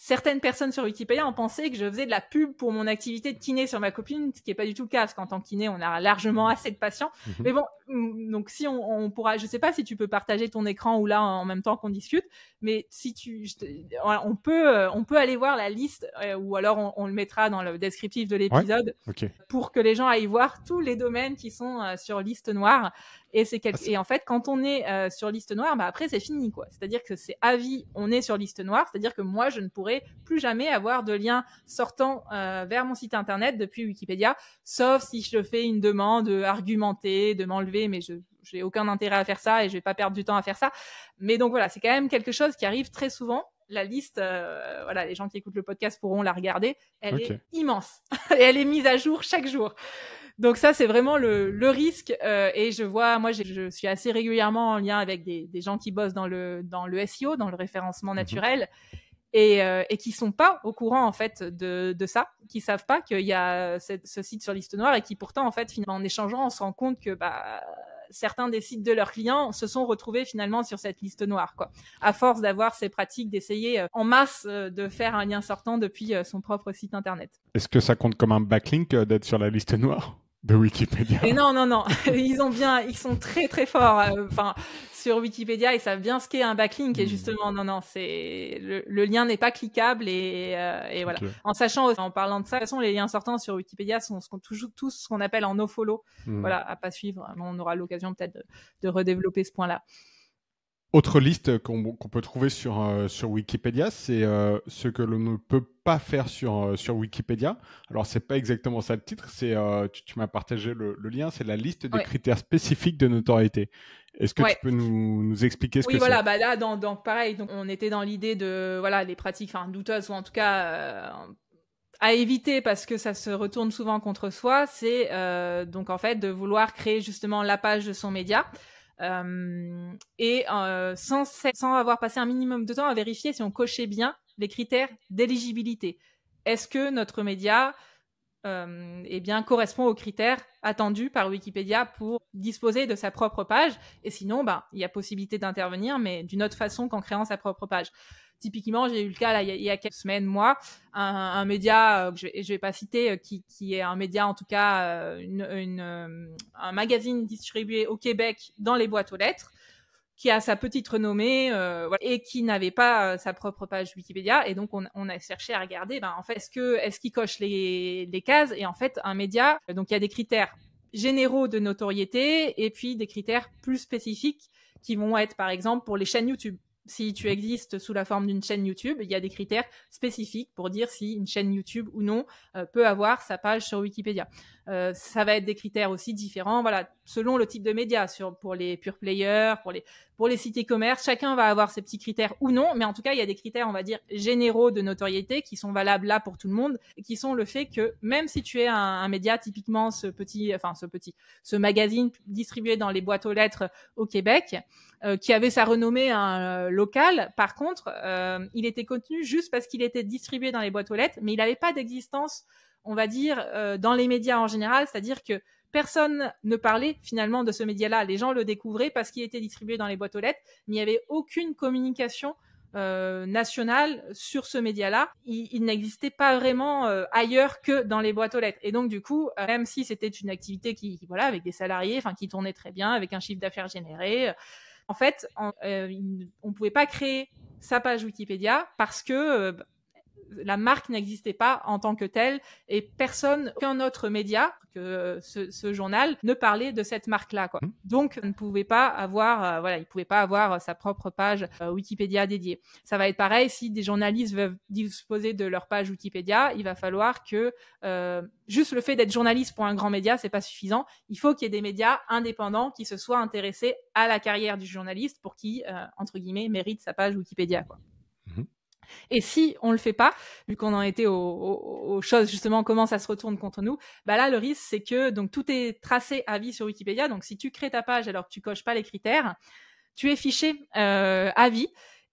certaines personnes sur Wikipédia ont pensé que je faisais de la pub pour mon activité de kiné sur ma copine, ce qui n'est pas du tout le cas, parce qu'en tant que kiné, on a largement assez de patients. Mais bon, donc si on pourra, je sais pas si tu peux partager ton écran ou là en même temps qu'on discute, mais si on peut aller voir la liste, ou alors on le mettra dans le descriptif de l'épisode, pour que les gens aillent voir tous les domaines qui sont sur liste noire. Et en fait, quand on est sur liste noire, après c'est fini, quoi. C'est-à-dire que c'est à vie, on est sur liste noire. C'est-à-dire que moi, je ne pourrai plus jamais avoir de lien sortant vers mon site internet depuis Wikipédia, sauf si je fais une demande argumentée de m'enlever, mais j'ai aucun intérêt à faire ça et je vais pas perdre du temps à faire ça. Mais donc voilà, c'est quand même quelque chose qui arrive très souvent. La liste, voilà, les gens qui écoutent le podcast pourront la regarder. Elle est immense et elle est mise à jour chaque jour. Donc ça, c'est vraiment le risque. Et je vois, moi, je suis assez régulièrement en lien avec des gens qui bossent dans le SEO, dans le référencement naturel, et qui sont pas au courant en fait de ça, qui savent pas qu'il y a ce site sur liste noire et qui pourtant en fait finalement en échangeant, on se rend compte que certains des sites de leurs clients se sont retrouvés finalement sur cette liste noire, quoi. À force d'avoir ces pratiques d'essayer en masse de faire un lien sortant depuis son propre site internet. Est-ce que ça compte comme un backlink d'être sur la liste noire de Wikipédia? Et non. Ils sont très très forts. Sur Wikipédia, ils savent bien ce qu'est un backlink. Et justement, c'est le lien n'est pas cliquable et voilà. En sachant, en parlant de ça, de toute façon, les liens sortants sur Wikipédia sont toujours tous ce qu'on appelle en nofollow. Voilà, à pas suivre. On aura l'occasion peut-être de redévelopper ce point-là. Autre liste qu'on peut trouver sur Wikipédia, c'est ce que l'on ne peut pas faire sur Wikipédia. Alors, c'est pas exactement ça le titre, c'est tu m'as partagé le lien, c'est la liste des critères spécifiques de notoriété. Est-ce que tu peux nous expliquer ce que c'est? Oui, voilà, là, pareil, donc on était dans l'idée de, voilà, les pratiques douteuses, ou en tout cas à éviter parce que ça se retourne souvent contre soi, c'est donc en fait de vouloir créer justement la page de son média. Sans avoir passé un minimum de temps à vérifier si on cochait bien les critères d'éligibilité. Est-ce que notre média correspond aux critères attendus par Wikipédia pour disposer de sa propre page? Et sinon, il y a possibilité d'intervenir, mais d'une autre façon qu'en créant sa propre page. Typiquement, j'ai eu le cas là, il y a quelques semaines, un média que je vais pas citer, qui est un média, en tout cas un magazine distribué au Québec dans les boîtes aux lettres, qui a sa petite renommée et qui n'avait pas sa propre page Wikipédia. Et donc on a cherché à regarder, en fait, est-ce qu'il coche les cases? Et en fait, un média, donc il y a des critères généraux de notoriété et puis des critères plus spécifiques qui vont être, par exemple, pour les chaînes YouTube. Si tu existes sous la forme d'une chaîne YouTube, il y a des critères spécifiques pour dire si une chaîne YouTube ou non peut avoir sa page sur Wikipédia. Ça va être des critères aussi différents, voilà, selon le type de média, pour les pure players, Pour les sites e-commerce, chacun va avoir ses petits critères ou non, mais en tout cas, il y a des critères, on va dire, généraux de notoriété qui sont valables là pour tout le monde, et qui sont le fait que même si tu es un média, typiquement ce magazine distribué dans les boîtes aux lettres au Québec, qui avait sa renommée locale, par contre, il était contenu juste parce qu'il était distribué dans les boîtes aux lettres, mais il n'avait pas d'existence, on va dire, dans les médias en général, c'est-à-dire que personne ne parlait finalement de ce média-là. Les gens le découvraient parce qu'il était distribué dans les boîtes aux lettres, mais il n'y avait aucune communication nationale sur ce média-là. Il n'existait pas vraiment ailleurs que dans les boîtes aux lettres. Et donc du coup, même si c'était une activité qui voilà, avec des salariés, enfin qui tournait très bien, avec un chiffre d'affaires généré, en fait, on pouvait pas créer sa page Wikipédia parce que la marque n'existait pas en tant que telle et personne, aucun autre média que ce journal ne parlait de cette marque-là, quoi. Donc, il pouvait pas avoir sa propre page Wikipédia dédiée. Ça va être pareil si des journalistes veulent disposer de leur page Wikipédia, il va falloir que juste le fait d'être journaliste pour un grand média, c'est pas suffisant. Il faut qu'il y ait des médias indépendants qui se soient intéressés à la carrière du journaliste pour qu'il, entre guillemets, mérite sa page Wikipédia, quoi. Et si on le fait pas, vu qu'on en était aux choses justement, comment ça se retourne contre nous, bah là le risque c'est que donc tout est tracé à vie sur Wikipédia. Donc si tu crées ta page alors que tu coches pas les critères, tu es fiché à vie.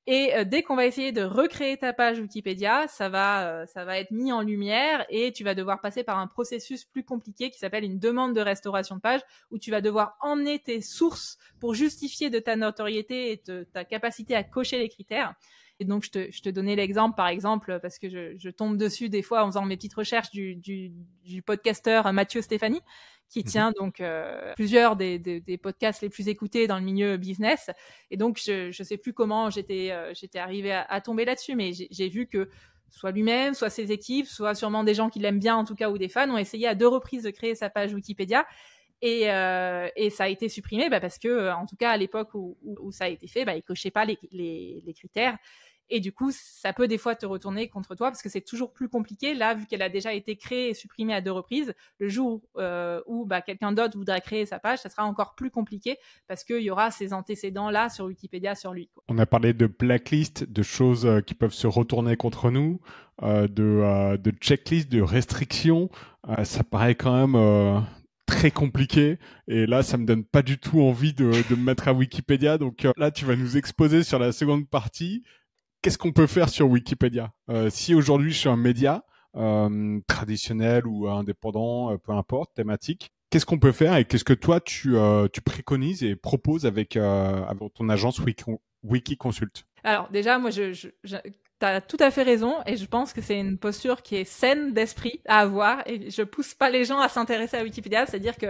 Et dès qu'on va essayer de recréer ta page Wikipédia, ça va être mis en lumière et tu vas devoir passer par un processus plus compliqué qui s'appelle une demande de restauration de page, où tu vas devoir emmener tes sources pour justifier de ta notoriété et de ta capacité à cocher les critères. Et donc, je te donnais l'exemple, par exemple, parce que je tombe dessus des fois en faisant mes petites recherches du podcasteur Mathieu Stéphanie, qui tient donc plusieurs des podcasts les plus écoutés dans le milieu business. Et donc, je sais plus comment j'étais arrivée à tomber là-dessus, mais j'ai vu que soit lui-même, soit ses équipes, soit sûrement des gens qui l'aiment bien en tout cas, ou des fans, ont essayé à 2 reprises de créer sa page Wikipédia. Et ça a été supprimé parce que, en tout cas, à l'époque où ça a été fait, il cochait pas les critères. Et du coup, ça peut des fois te retourner contre toi parce que c'est toujours plus compliqué. Là, vu qu'elle a déjà été créée et supprimée à 2 reprises, le jour où quelqu'un d'autre voudra créer sa page, ça sera encore plus compliqué parce qu'il y aura ces antécédents-là sur Wikipédia sur lui, quoi. On a parlé de blacklist, de choses qui peuvent se retourner contre nous, de checklist, de restrictions. Ça paraît quand même très compliqué, et là ça me donne pas du tout envie de me mettre à Wikipédia. Donc là tu vas nous exposer sur la seconde partie. Qu'est-ce qu'on peut faire sur Wikipédia si aujourd'hui je suis un média traditionnel ou indépendant, peu importe, thématique, qu'est-ce qu'on peut faire et qu'est-ce que toi tu préconises et proposes avec ton agence Wikiconsult? Alors déjà, moi, t'as tout à fait raison, et je pense que c'est une posture qui est saine d'esprit à avoir, et je pousse pas les gens à s'intéresser à Wikipédia, c'est-à-dire que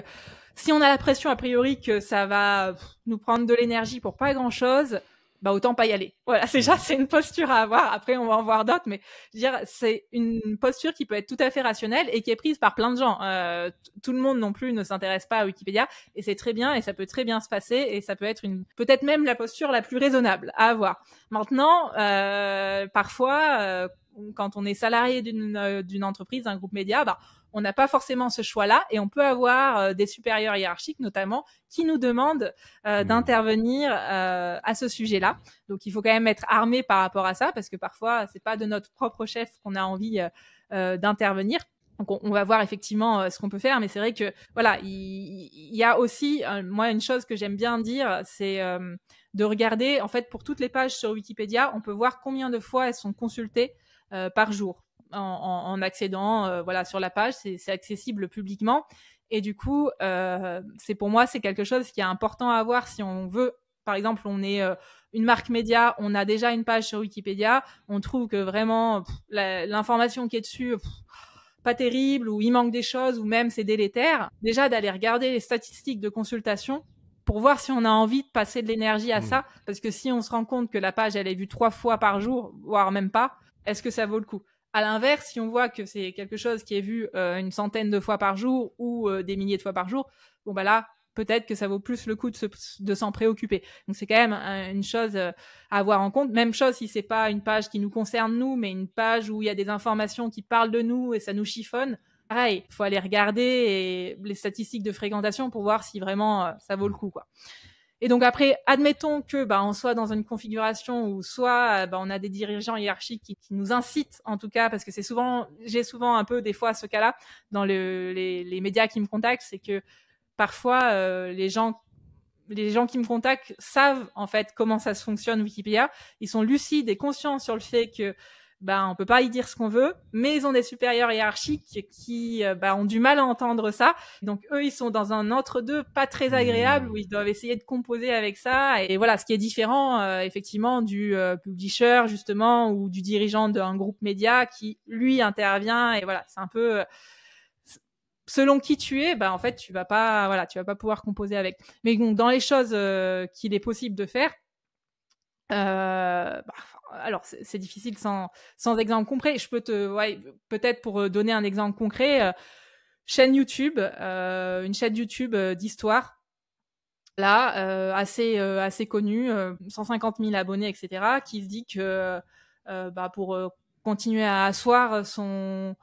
si on a la pression a priori que ça va nous prendre de l'énergie pour pas grand-chose, autant pas y aller. Voilà, déjà, c'est une posture à avoir. Après, on va en voir d'autres, mais je veux dire, c'est une posture qui peut être tout à fait rationnelle et qui est prise par plein de gens. Tout le monde non plus ne s'intéresse pas à Wikipédia, et c'est très bien, et ça peut très bien se passer, et ça peut être peut-être même la posture la plus raisonnable à avoir. Maintenant, parfois, quand on est salarié d'une entreprise, d'un groupe média, on n'a pas forcément ce choix-là, et on peut avoir des supérieurs hiérarchiques notamment qui nous demandent d'intervenir à ce sujet-là. Donc il faut quand même être armé par rapport à ça, parce que parfois c'est pas de notre propre chef qu'on a envie d'intervenir. Donc on va voir effectivement ce qu'on peut faire, mais c'est vrai que voilà, il y a aussi moi une chose que j'aime bien dire, c'est de regarder en fait pour toutes les pages sur Wikipédia, on peut voir combien de fois elles sont consultées par jour. En accédant sur la page, c'est accessible publiquement, et du coup pour moi c'est quelque chose qui est important à avoir si on veut, par exemple on est une marque média, on a déjà une page sur Wikipédia, on trouve que vraiment l'information qui est dessus pas terrible, ou il manque des choses, ou même c'est délétère, déjà d'aller regarder les statistiques de consultation pour voir si on a envie de passer de l'énergie à ça, parce que si on se rend compte que la page elle est vue 3 fois par jour, voire même pas, est-ce que ça vaut le coup? À l'inverse, si on voit que c'est quelque chose qui est vu une centaine de fois par jour ou des milliers de fois par jour, là, peut-être que ça vaut plus le coup de s'en préoccuper. Donc c'est quand même une chose à avoir en compte. Même chose si c'est pas une page qui nous concerne nous, mais une page où il y a des informations qui parlent de nous et ça nous chiffonne. Pareil, il faut aller regarder les statistiques de fréquentation pour voir si vraiment ça vaut le coup, quoi. Et donc après, admettons que on soit dans une configuration où soit on a des dirigeants hiérarchiques qui nous incitent, en tout cas, parce que j'ai souvent un peu des fois ce cas-là dans les médias qui me contactent, c'est que parfois les gens qui me contactent savent en fait comment ça se fonctionne Wikipédia. Ils sont lucides et conscients sur le fait que on peut pas y dire ce qu'on veut, mais ils ont des supérieurs hiérarchiques qui ont du mal à entendre ça. Donc eux, ils sont dans un entre-deux pas très agréable où ils doivent essayer de composer avec ça. Et voilà, ce qui est différent effectivement du publisher justement ou du dirigeant d'un groupe média qui lui intervient. Et voilà, c'est un peu selon qui tu es, en fait, tu vas pas pouvoir composer avec. Mais bon, dans les choses qu'il est possible de faire, alors c'est difficile sans exemple concret. Je peux peut-être pour donner un exemple concret, chaîne YouTube, une chaîne YouTube d'histoire, là, assez connue, 150 000 abonnés, etc., qui se dit que pour continuer à asseoir son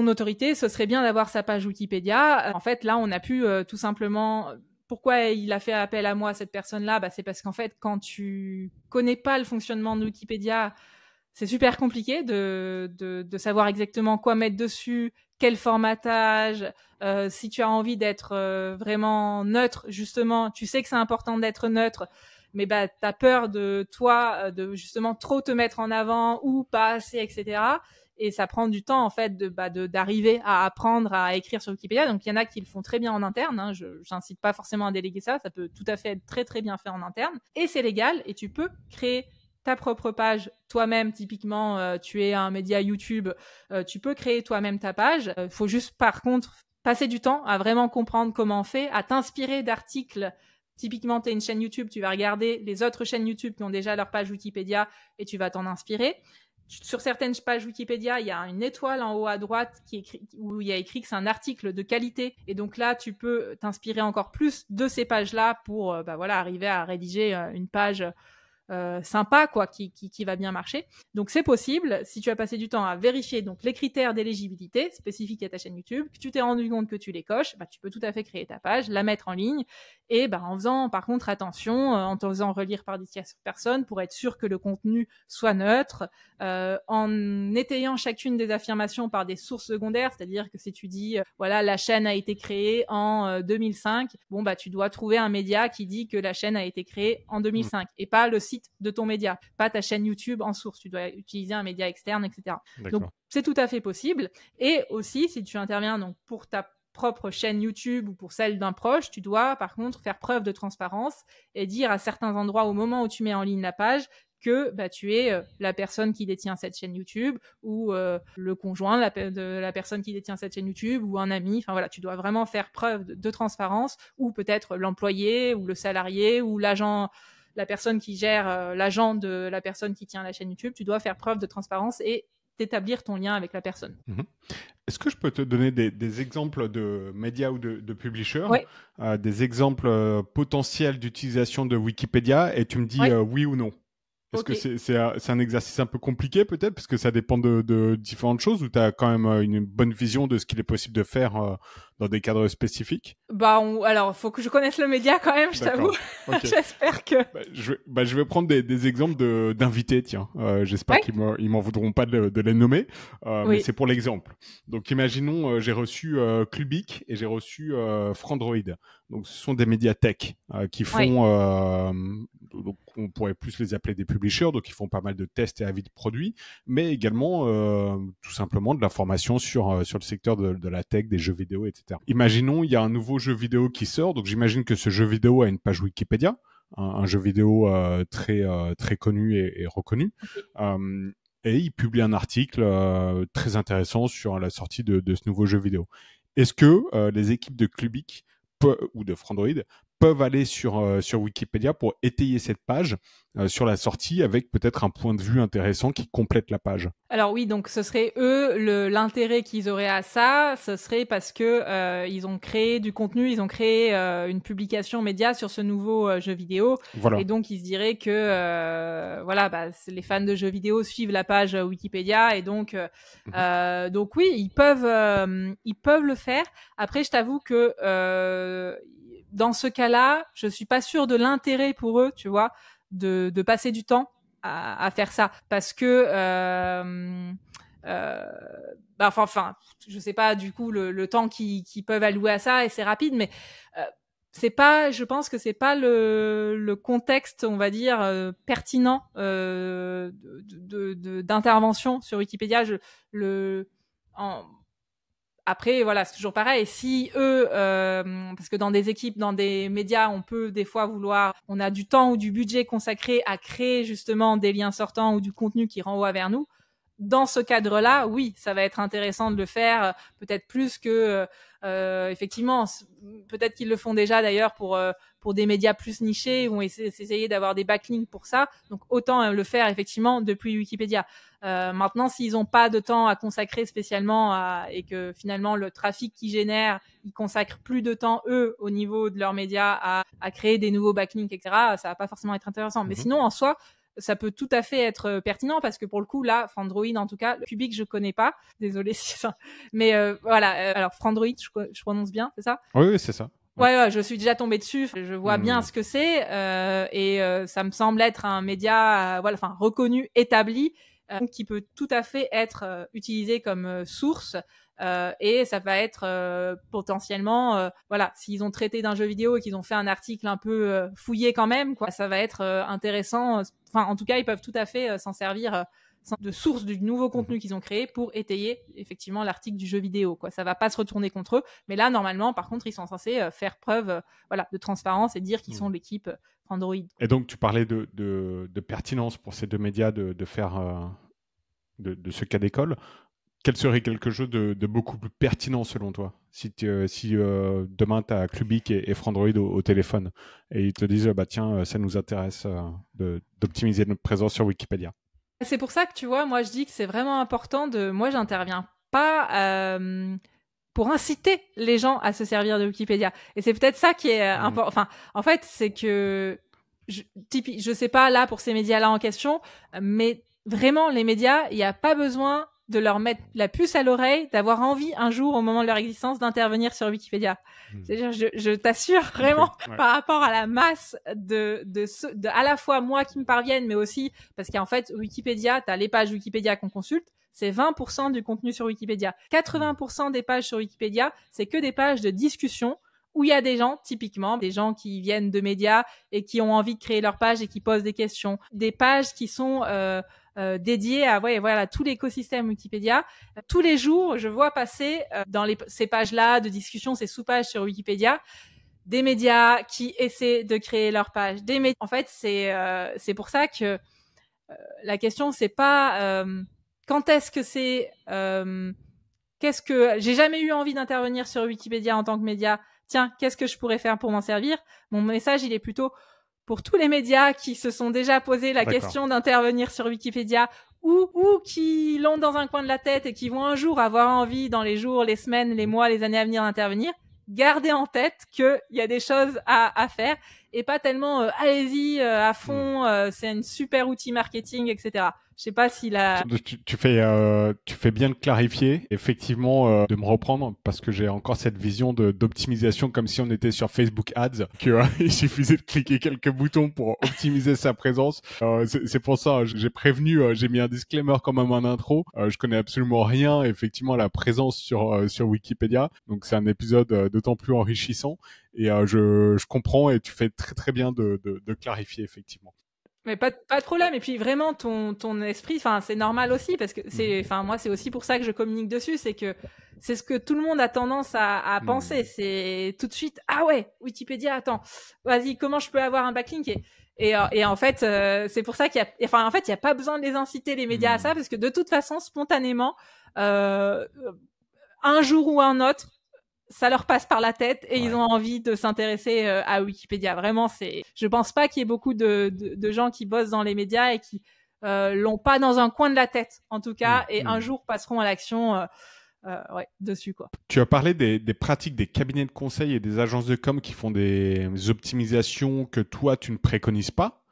autorité, ce serait bien d'avoir sa page Wikipédia. En fait, là, on a pu tout simplement... Pourquoi il a fait appel à moi, cette personne-là ? C'est parce qu'en fait, quand tu connais pas le fonctionnement de Wikipédia, c'est super compliqué de savoir exactement quoi mettre dessus, quel formatage. Si tu as envie d'être vraiment neutre, justement, tu sais que c'est important d'être neutre, mais t'as peur de toi, de justement trop te mettre en avant ou pas assez, etc. Et ça prend du temps en fait d'arriver à apprendre à écrire sur Wikipédia. Donc il y en a qui le font très bien en interne, hein. Je n'incite pas forcément à déléguer ça peut tout à fait être très très bien fait en interne. Et c'est légal et tu peux créer ta propre page toi-même. Typiquement, tu es un média YouTube, tu peux créer toi-même ta page. Faut juste par contre passer du temps à vraiment comprendre comment on fait, à t'inspirer d'articles. Typiquement, tu as une chaîne YouTube, tu vas regarder les autres chaînes YouTube qui ont déjà leur page Wikipédia et tu vas t'en inspirer. Sur certaines pages Wikipédia, il y a une étoile en haut à droite où il y a écrit que c'est un article de qualité. Et donc là, tu peux t'inspirer encore plus de ces pages-là pour arriver à rédiger une page sympa, qui va bien marcher. Donc c'est possible, si tu as passé du temps à vérifier donc les critères d'éligibilité spécifiques à ta chaîne YouTube, que tu t'es rendu compte que tu les coches, tu peux tout à fait créer ta page, la mettre en ligne, et en faisant par contre attention, en te faisant relire par des tierces personnes pour être sûr que le contenu soit neutre, en étayant chacune des affirmations par des sources secondaires, c'est-à-dire que si tu dis la chaîne a été créée en 2005, tu dois trouver un média qui dit que la chaîne a été créée en 2005 et pas le site de ton média, pas ta chaîne YouTube en source. Tu dois utiliser un média externe, etc. Donc, c'est tout à fait possible. Et aussi, si tu interviens donc pour ta propre chaîne YouTube ou pour celle d'un proche, tu dois par contre faire preuve de transparence et dire à certains endroits au moment où tu mets en ligne la page que tu es la personne qui détient cette chaîne YouTube ou le conjoint de la personne qui détient cette chaîne YouTube ou un ami. Enfin voilà, tu dois vraiment faire preuve de transparence, ou peut-être l'employé ou le salarié ou l'agent, la personne qui gère l'agent de la personne qui tient la chaîne YouTube. Tu dois faire preuve de transparence et d'établir ton lien avec la personne. Mmh. Est-ce que je peux te donner des exemples de médias ou de publishers, des exemples potentiels d'utilisation de Wikipédia, et tu me dis oui ou non? Est-ce que c'est un exercice un peu compliqué peut-être, parce que ça dépend de différentes choses, ou tu as quand même une bonne vision de ce qu'il est possible de faire dans des cadres spécifiques? Alors, faut que je connaisse le média quand même, je t'avoue. Okay. J'espère que... je vais prendre des exemples d'invités, tiens. J'espère qu'ils m'en voudront pas de les nommer, mais c'est pour l'exemple. Donc, imaginons, j'ai reçu Clubic et j'ai reçu Frandroid. Donc, ce sont des médias tech qui font... donc, on pourrait plus les appeler des publishers, donc ils font pas mal de tests et avis de produits, mais également tout simplement de l'information sur le secteur de la tech, des jeux vidéo, etc. Imaginons, il y a un nouveau jeu vidéo qui sort, donc j'imagine que ce jeu vidéo a une page Wikipédia, un jeu vidéo très connu et reconnu. Et il publie un article très intéressant sur la sortie de ce nouveau jeu vidéo. Est-ce que les équipes de Clubic ou de Frandroid peuvent aller sur Wikipédia pour étayer cette page sur la sortie, avec peut-être un point de vue intéressant qui complète la page? Alors oui, donc ce serait eux, l'intérêt qu'ils auraient à ça, ce serait parce que ils ont créé du contenu, ils ont créé une publication média sur ce nouveau jeu vidéo, et donc ils se diraient que les fans de jeux vidéo suivent la page Wikipédia, et donc oui, ils peuvent le faire. Après, je t'avoue que dans ce cas-là, je suis pas sûre de l'intérêt pour eux, tu vois, de passer du temps à faire ça, parce que enfin, je sais pas du coup le temps qu'ils peuvent allouer à ça, et c'est rapide, mais c'est pas, je pense que c'est pas le contexte, on va dire, pertinent d'intervention sur Wikipédia. Après, voilà, c'est toujours pareil. Si eux, parce que dans des équipes, dans des médias, on peut des fois on a du temps ou du budget consacré à créer justement des liens sortants ou du contenu qui renvoie vers nous. Dans ce cadre-là, oui, ça va être intéressant de le faire, peut-être plus que effectivement, peut-être qu'ils le font déjà d'ailleurs pour des médias plus nichés, où on essayer d'avoir des backlinks pour ça. Donc autant le faire effectivement depuis Wikipédia. Maintenant, s'ils n'ont pas de temps à consacrer spécialement et que finalement le trafic qu'ils génèrent, ils consacrent plus de temps eux au niveau de leurs médias à créer des nouveaux backlinks, etc., ça va pas forcément être intéressant. Mais sinon, en soi, ça peut tout à fait être pertinent, parce que pour le coup, là, Frandroid, en tout cas, le Cubic, je connais pas. Désolée si ça. Mais voilà. Alors, Frandroid, je prononce bien, c'est ça? Oui, c'est ça. Ouais, je suis déjà tombée dessus. Je vois bien ce que c'est, et ça me semble être un média, reconnu, établi, qui peut tout à fait être utilisé comme source. Et ça va être potentiellement, s'ils ont traité d'un jeu vidéo et qu'ils ont fait un article un peu fouillé quand même, quoi, ça va être intéressant. Enfin, en tout cas, ils peuvent tout à fait s'en servir de source du nouveau contenu qu'ils ont créé pour étayer effectivement l'article du jeu vidéo, quoi. Ça va pas se retourner contre eux, mais là normalement, par contre, ils sont censés faire preuve de transparence et dire qu'ils sont l'équipe Android. Et donc tu parlais de pertinence pour ces deux médias de faire de ce cas d'école. Quel serait quelque chose de beaucoup plus pertinent selon toi si demain tu as Clubic et Frandroid au téléphone et ils te disent tiens, ça nous intéresse d'optimiser notre présence sur Wikipédia? C'est pour ça que tu vois, moi je dis que c'est vraiment important moi j'interviens pas pour inciter les gens à se servir de Wikipédia. Et c'est peut-être ça qui est important. Enfin, en fait, c'est que je sais pas là pour ces médias-là en question, mais vraiment les médias, il n'y a pas besoin de leur mettre la puce à l'oreille, d'avoir envie un jour, au moment de leur existence, d'intervenir sur Wikipédia. C'est-à-dire, je t'assure vraiment, par rapport à la masse de à la fois moi qui me parviennent, mais aussi parce qu'en fait, Wikipédia, t'as les pages Wikipédia qu'on consulte, c'est 20% du contenu sur Wikipédia. 80% des pages sur Wikipédia, c'est que des pages de discussion où il y a des gens, typiquement, des gens qui viennent de médias et qui ont envie de créer leur page et qui posent des questions. Des pages qui sont dédiées à tout l'écosystème Wikipédia. Tous les jours, je vois passer dans ces pages-là de discussion, ces sous-pages sur Wikipédia, des médias qui essaient de créer leur page. En fait, c'est pour ça que la question, c'est pas quand est-ce que c'est... j'ai jamais eu envie d'intervenir sur Wikipédia en tant que média. Tiens, qu'est-ce que je pourrais faire pour m'en servir? Mon message, il est plutôt pour tous les médias qui se sont déjà posé la question d'intervenir sur Wikipédia ou qui l'ont dans un coin de la tête et qui vont un jour avoir envie, dans les jours, les semaines, les mois, les années à venir, d'intervenir. Gardez en tête qu'il y a des choses à faire et pas tellement allez-y à fond, c'est un super outil marketing, etc. Je sais pas si tu fais bien de clarifier, effectivement, de me reprendre, parce que j'ai encore cette vision d'optimisation comme si on était sur Facebook Ads, que il suffisait de cliquer quelques boutons pour optimiser sa présence. C'est pour ça, j'ai prévenu, j'ai mis un disclaimer quand même en intro. Je connais absolument rien, effectivement, à la présence sur Wikipédia, donc c'est un épisode d'autant plus enrichissant. Et je comprends, et tu fais très très bien de clarifier, effectivement. Mais pas de problème. Et puis vraiment ton esprit, enfin c'est normal aussi, parce que moi c'est aussi pour ça que je communique dessus, c'est que c'est ce que tout le monde a tendance à penser. C'est tout de suite Wikipédia, attends, vas-y, comment je peux avoir un backlink et en fait c'est pour ça il y a pas besoin de les inciter les médias à ça, parce que de toute façon spontanément un jour ou un autre, ça leur passe par la tête et ils ont envie de s'intéresser à Wikipédia. Vraiment, je pense pas qu'il y ait beaucoup de gens qui bossent dans les médias et qui l'ont pas dans un coin de la tête, en tout cas, et un jour passeront à l'action dessus, quoi. Tu as parlé des pratiques des cabinets de conseil et des agences de com qui font des optimisations que toi, tu ne préconises pas.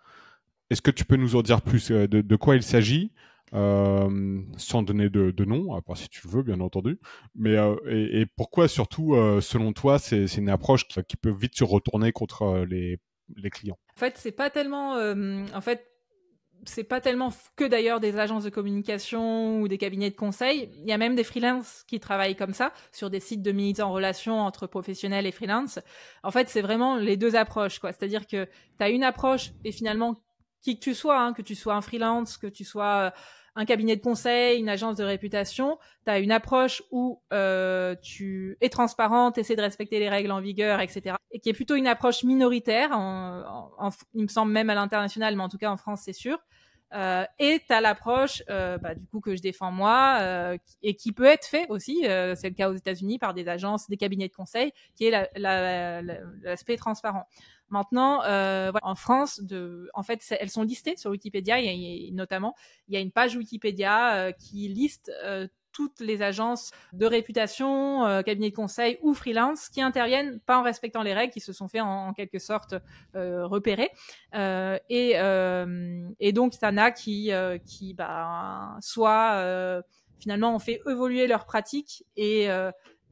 Est-ce que tu peux nous en dire plus de quoi il s'agit? sans donner de nom, à part si tu le veux, bien entendu. Mais et pourquoi surtout, selon toi, c'est une approche qui peut vite se retourner contre les clients? En fait, c'est pas tellement que d'ailleurs des agences de communication ou des cabinets de conseil. Il y a même des freelances qui travaillent comme ça sur des sites de mise en relation entre professionnels et freelance. En fait, c'est vraiment les deux approches, quoi. C'est-à-dire que tu as une approche et finalement, qui que tu sois, hein, que tu sois un freelance, que tu sois un cabinet de conseil, une agence de réputation, tu as une approche où tu es transparente, essaies de respecter les règles en vigueur, etc. Et qui est plutôt une approche minoritaire, il me semble même à l'international, mais en tout cas en France, c'est sûr. Et tu as l'approche du coup que je défends moi et qui peut être fait aussi, c'est le cas aux États-Unis par des agences, des cabinets de conseil, qui est l'aspect transparent. Maintenant, voilà, en France, en fait, elles sont listées sur Wikipédia. Notamment, il y a une page Wikipédia qui liste toutes les agences de réputation, cabinets de conseil ou freelance qui interviennent pas en respectant les règles, qui se sont fait en quelque sorte repérer. Et donc, il y en a qui soit finalement ont fait évoluer leurs pratiques et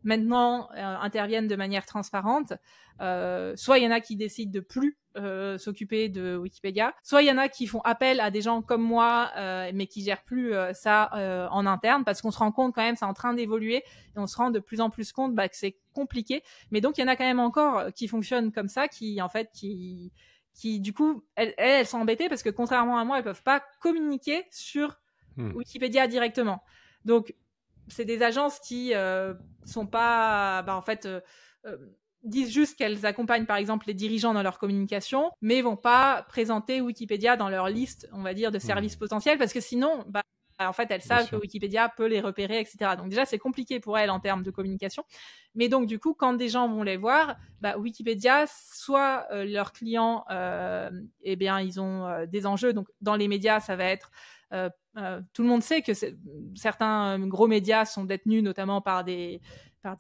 maintenant interviennent de manière transparente. Soit il y en a qui décident de plus s'occuper de Wikipédia, soit il y en a qui font appel à des gens comme moi, mais qui gèrent plus ça en interne, parce qu'on se rend compte quand même, c'est en train d'évoluer, et on se rend de plus en plus compte que c'est compliqué. Mais donc il y en a quand même encore qui fonctionnent comme ça, qui du coup, elles sont embêtées parce que contrairement à moi, elles peuvent pas communiquer sur Wikipédia directement. Donc c'est des agences qui sont pas, disent juste qu'elles accompagnent par exemple les dirigeants dans leur communication, mais vont pas présenter Wikipédia dans leur liste, on va dire, de services potentiels, parce que sinon, en fait, elles savent que Wikipédia peut les repérer, etc. Donc déjà, c'est compliqué pour elles en termes de communication. Mais donc, du coup, quand des gens vont les voir, Wikipédia, soit leurs clients, eh bien, ils ont des enjeux. Donc, dans les médias, ça va être tout le monde sait que certains gros médias sont détenus notamment par des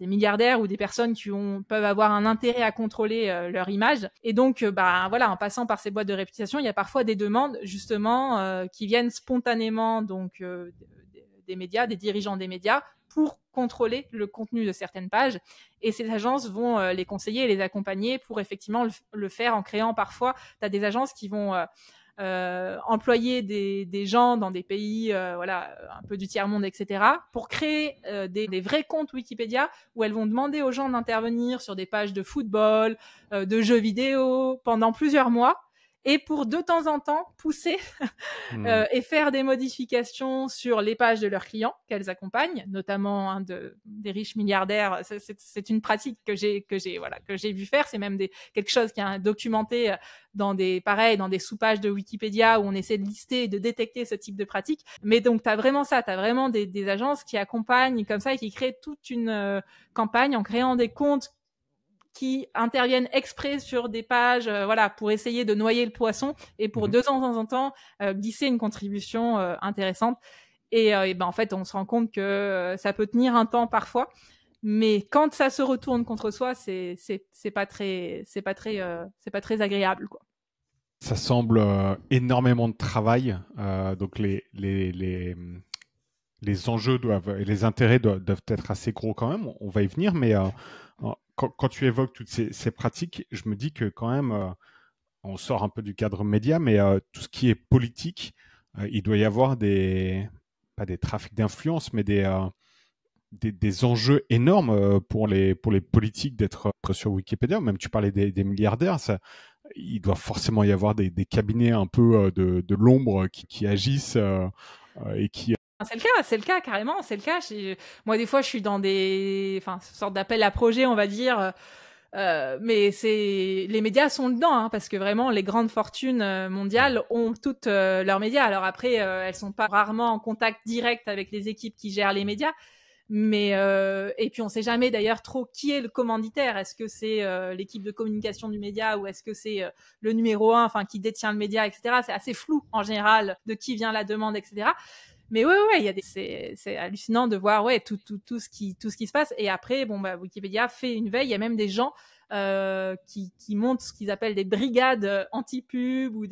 milliardaires ou des personnes qui peuvent avoir un intérêt à contrôler leur image. Et donc, voilà, en passant par ces boîtes de réputation, il y a parfois des demandes justement qui viennent spontanément donc des médias, des dirigeants des médias, pour contrôler le contenu de certaines pages. Et ces agences vont les conseiller et les accompagner pour effectivement le faire en créant parfois, tu as des agences qui vont employer des gens dans des pays voilà, un peu du tiers-monde, etc., pour créer des vrais comptes Wikipédia où elles vont demander aux gens d'intervenir sur des pages de football, de jeux vidéo pendant plusieurs mois, et pour de temps en temps pousser et faire des modifications sur les pages de leurs clients qu'elles accompagnent, notamment des riches milliardaires. C'est une pratique que j'ai vu faire. C'est même quelque chose qui est documenté dans des sous-pages de Wikipédia où on essaie de lister et de détecter ce type de pratique. Mais donc, tu as vraiment ça. Tu as vraiment des agences qui accompagnent comme ça et qui créent toute une campagne en créant des comptes qui interviennent exprès sur des pages, voilà, pour essayer de noyer le poisson et pour de temps en temps glisser une contribution intéressante. Et en fait, on se rend compte que ça peut tenir un temps parfois, mais quand ça se retourne contre soi, c'est pas très agréable, quoi. Ça semble énormément de travail. Donc les enjeux et les intérêts doivent être assez gros quand même. On va y venir, mais quand tu évoques toutes ces pratiques, je me dis que quand même, on sort un peu du cadre média, mais tout ce qui est politique, il doit y avoir pas des trafics d'influence, mais des enjeux énormes pour les politiques d'être sur Wikipédia. Même tu parlais des milliardaires, il doit forcément y avoir des cabinets un peu de l'ombre qui agissent et qui... C'est le cas, carrément, c'est le cas. Moi, des fois, je suis dans sorte d'appel à projet, on va dire. Mais les médias sont dedans, hein, parce que vraiment, les grandes fortunes mondiales ont toutes leurs médias. Alors après, elles sont pas rarement en contact direct avec les équipes qui gèrent les médias. Mais et puis on sait jamais d'ailleurs trop qui est le commanditaire. Est-ce que c'est l'équipe de communication du média ou est-ce que c'est le numéro 1, enfin qui détient le média, etc. C'est assez flou en général de qui vient la demande, etc. Mais ouais, il y a c'est hallucinant de voir tout ce qui se passe. Et après, Wikipédia fait une veille. Il y a même des gens qui montent ce qu'ils appellent des brigades anti-pub ou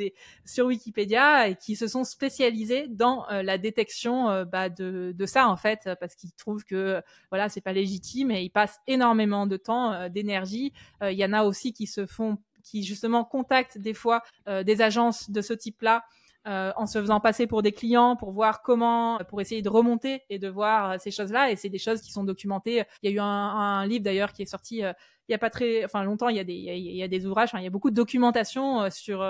sur Wikipédia et qui se sont spécialisés dans la détection de ça en fait, parce qu'ils trouvent que voilà, c'est pas légitime et ils passent énormément de temps, d'énergie. Il y en a aussi qui justement contactent des fois des agences de ce type-là en se faisant passer pour des clients pour voir pour essayer de remonter et de voir ces choses-là. Et c'est des choses qui sont documentées. Il y a eu un livre d'ailleurs qui est sorti il y a pas longtemps. Il y a des ouvrages, il y a beaucoup de documentation sur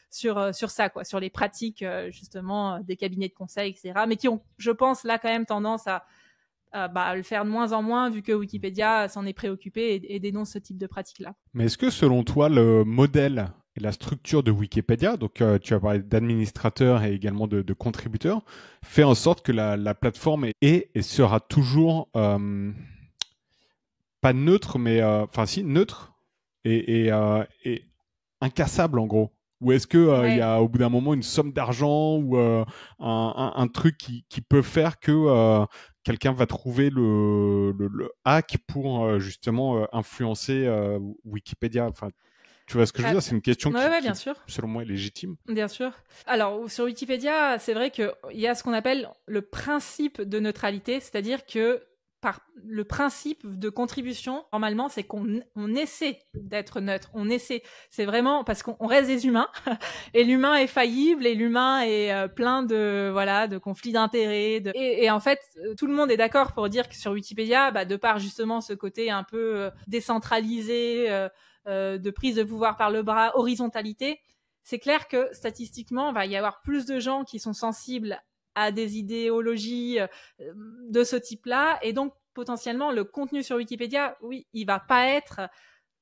ça, quoi, sur les pratiques justement des cabinets de conseil, etc. Mais qui ont, je pense, là quand même tendance à le faire de moins en moins, vu que Wikipédia s'en est préoccupé et dénonce ce type de pratique-là. Mais est-ce que selon toi, le modèle et la structure de Wikipédia, donc tu as parlé d'administrateurs et également de contributeurs, fait en sorte que la plateforme est et sera toujours pas neutre, mais si neutre et incassable en gros? Ou est-ce que y a au bout d'un moment une somme d'argent ou un truc qui peut faire que quelqu'un va trouver le hack pour justement influencer Wikipédia? Enfin, tu vois ce que je veux dire? C'est une question bien sûr. Selon moi, est légitime. Bien sûr. Alors, sur Wikipédia, c'est vrai qu'il y a ce qu'on appelle le principe de neutralité, c'est-à-dire que par le principe de contribution, normalement, c'est qu'on essaie d'être neutre. On essaie. C'est vraiment parce qu'on reste des humains et l'humain est faillible et l'humain est plein de conflits d'intérêts. Et en fait, tout le monde est d'accord pour dire que sur Wikipédia, de par justement ce côté un peu décentralisé, de prise de pouvoir par le bras, horizontalité, c'est clair que statistiquement, il va y avoir plus de gens qui sont sensibles à des idéologies de ce type-là, et donc potentiellement le contenu sur Wikipédia, oui, il va pas être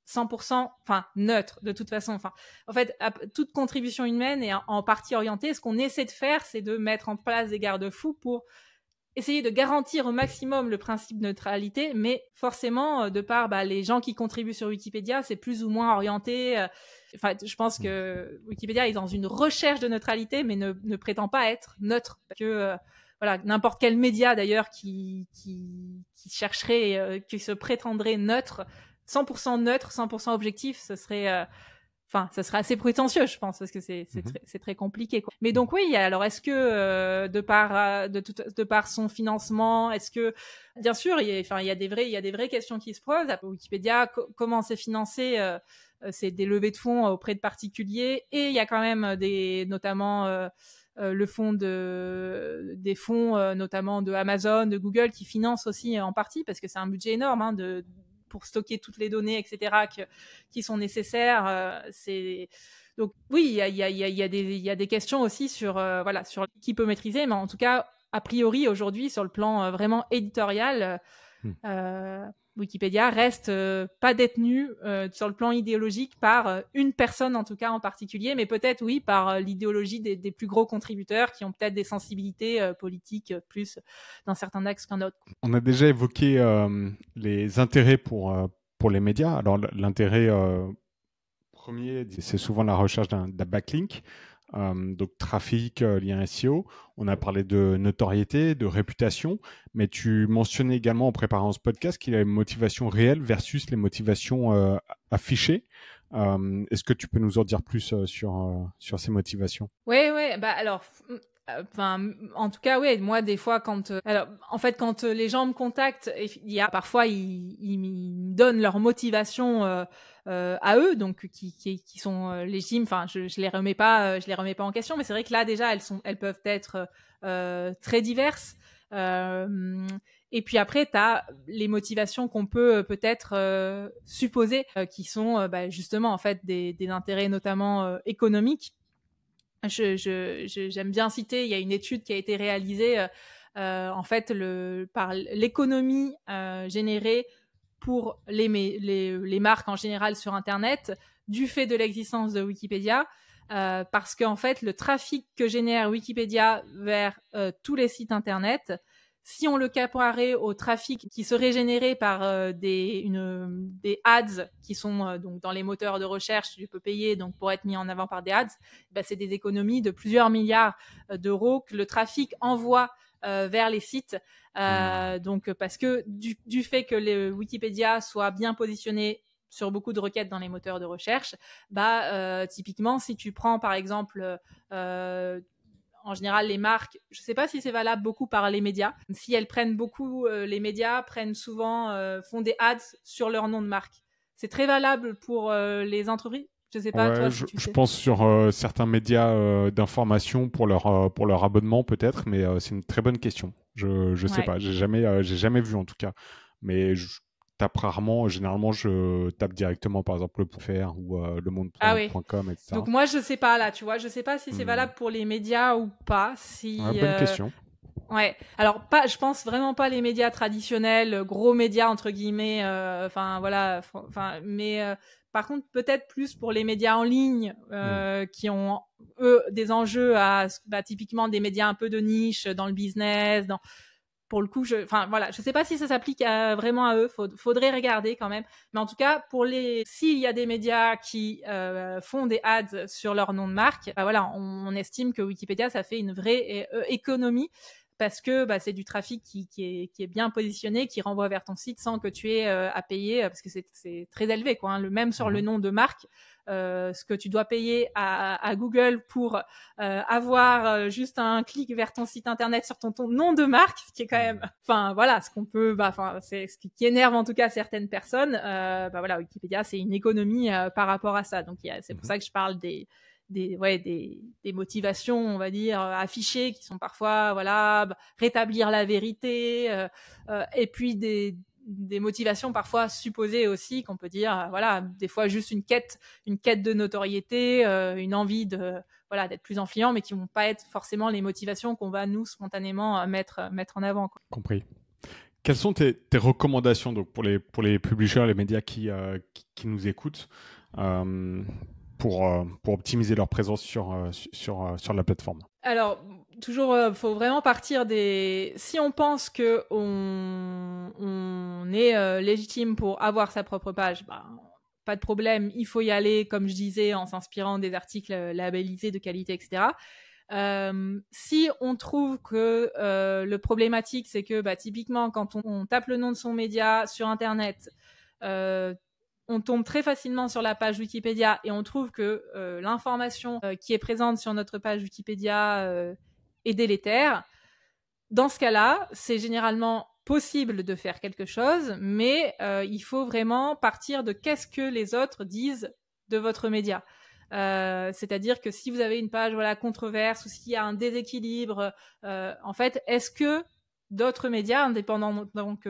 100% neutre de toute façon. En fait, toute contribution humaine est en partie orientée. Ce qu'on essaie de faire, c'est de mettre en place des garde-fous pour essayer de garantir au maximum le principe de neutralité, mais forcément, de par les gens qui contribuent sur Wikipédia, c'est plus ou moins orienté. Je pense que Wikipédia est dans une recherche de neutralité, mais ne prétend pas être neutre. Parce que n'importe quel média d'ailleurs qui chercherait, qui se prétendrait neutre, 100% neutre, 100% objectif, ce serait ça serait assez prétentieux, je pense, parce que c'est très compliqué, quoi. Mais donc oui, alors est-ce que de par son financement, est-ce que bien sûr, il y a des vraies questions qui se posent. Wikipédia, comment c'est financé? C'est des levées de fonds auprès de particuliers, et il y a quand même notamment des fonds notamment de Amazon, de Google, qui financent aussi en partie, parce que c'est un budget énorme pour stocker toutes les données, etc., qui sont nécessaires. Donc oui, il y a des questions aussi sur qui peut maîtriser, mais en tout cas, a priori, aujourd'hui, sur le plan vraiment éditorial, Wikipédia reste pas détenu sur le plan idéologique par une personne en tout cas en particulier, mais peut-être oui par l'idéologie des plus gros contributeurs qui ont peut-être des sensibilités politiques plus dans certains axes qu'un autre. On a déjà évoqué les intérêts pour les médias. Alors l'intérêt premier, c'est souvent la recherche d'un backlink. Donc trafic, lien SEO, on a parlé de notoriété, de réputation, mais tu mentionnais également en préparant ce podcast qu'il y a une motivation réelle versus les motivations affichées. Est-ce que tu peux nous en dire plus sur ces motivations? Oui, alors en tout cas, oui, moi, des fois, quand les gens me contactent, parfois, ils me donnent leur motivation à eux, donc qui sont légitimes. Je les remets pas en question, mais c'est vrai que là, déjà, elles peuvent être très diverses. Et puis après, tu as les motivations qu'on peut peut-être supposer, qui sont justement en fait des intérêts notamment économiques. J'aime bien citer, il y a une étude qui a été réalisée en fait par l'économie générée pour les marques en général sur Internet du fait de l'existence de Wikipédia, parce qu'en fait le trafic que génère Wikipédia vers tous les sites Internet, si on le comparait au trafic qui serait généré par des ads qui sont donc dans les moteurs de recherche, tu peux payer donc pour être mis en avant par des ads, c'est des économies de plusieurs milliards d'euros que le trafic envoie vers les sites. Donc parce que du fait que le Wikipédia soit bien positionné sur beaucoup de requêtes dans les moteurs de recherche, typiquement si tu prends par exemple en général, les marques, je ne sais pas si c'est valable beaucoup par les médias. Si elles prennent beaucoup, les médias prennent souvent, font des ads sur leur nom de marque. C'est très valable pour les entreprises. Je ne sais pas, toi, si tu sais. Je pense sur certains médias d'information pour leur abonnement peut-être, mais c'est une très bonne question. Je sais pas, j'ai jamais vu en tout cas. Mais je tape rarement. Généralement, je tape directement par exemple le.fr ou lemonde.com, etc. Donc moi, je sais pas là, tu vois, je sais pas si c'est valable pour les médias ou pas. Bonne question. Ouais. Alors je pense vraiment pas les médias traditionnels, gros médias entre guillemets. Mais par contre, peut-être plus pour les médias en ligne qui ont eux des enjeux typiquement des médias un peu de niche dans le business, pour le coup, je sais pas si ça s'applique vraiment à eux. Faudrait regarder quand même. Mais en tout cas, s'il y a des médias qui font des ads sur leur nom de marque, on estime que Wikipédia, ça fait une vraie économie parce que c'est du trafic qui est bien positionné, qui renvoie vers ton site sans que tu aies à payer parce que c'est très élevé, quoi. Même sur le nom de marque. Ce que tu dois payer à Google pour avoir juste un clic vers ton site internet sur ton nom de marque, ce qui est quand même, ce qu'on peut, c'est ce qui énerve en tout cas certaines personnes. Wikipédia, c'est une économie par rapport à ça. Donc c'est pour ça que je parle des motivations, on va dire, affichées qui sont parfois, rétablir la vérité, et puis des motivations parfois supposées aussi qu'on peut dire des fois juste une quête de notoriété, une envie d'être plus influent, mais qui vont pas être forcément les motivations qu'on va nous spontanément mettre en avant, quoi. Compris. Quelles sont tes recommandations donc pour les publishers, les médias qui nous écoutent pour optimiser leur présence sur la plateforme? Alors, toujours, faut vraiment partir si on pense que on est légitime pour avoir sa propre page, pas de problème, il faut y aller, comme je disais, en s'inspirant des articles labellisés de qualité, etc. Si on trouve que le problématique, c'est que typiquement, quand on tape le nom de son média sur Internet, on tombe très facilement sur la page Wikipédia et on trouve que l'information qui est présente sur notre page Wikipédia est délétère. Dans ce cas-là, c'est généralement possible de faire quelque chose, mais il faut vraiment partir de qu'est-ce que les autres disent de votre média. C'est-à-dire que si vous avez une page controverse ou s'il y a un déséquilibre, en fait, est-ce que d'autres médias, indépendants que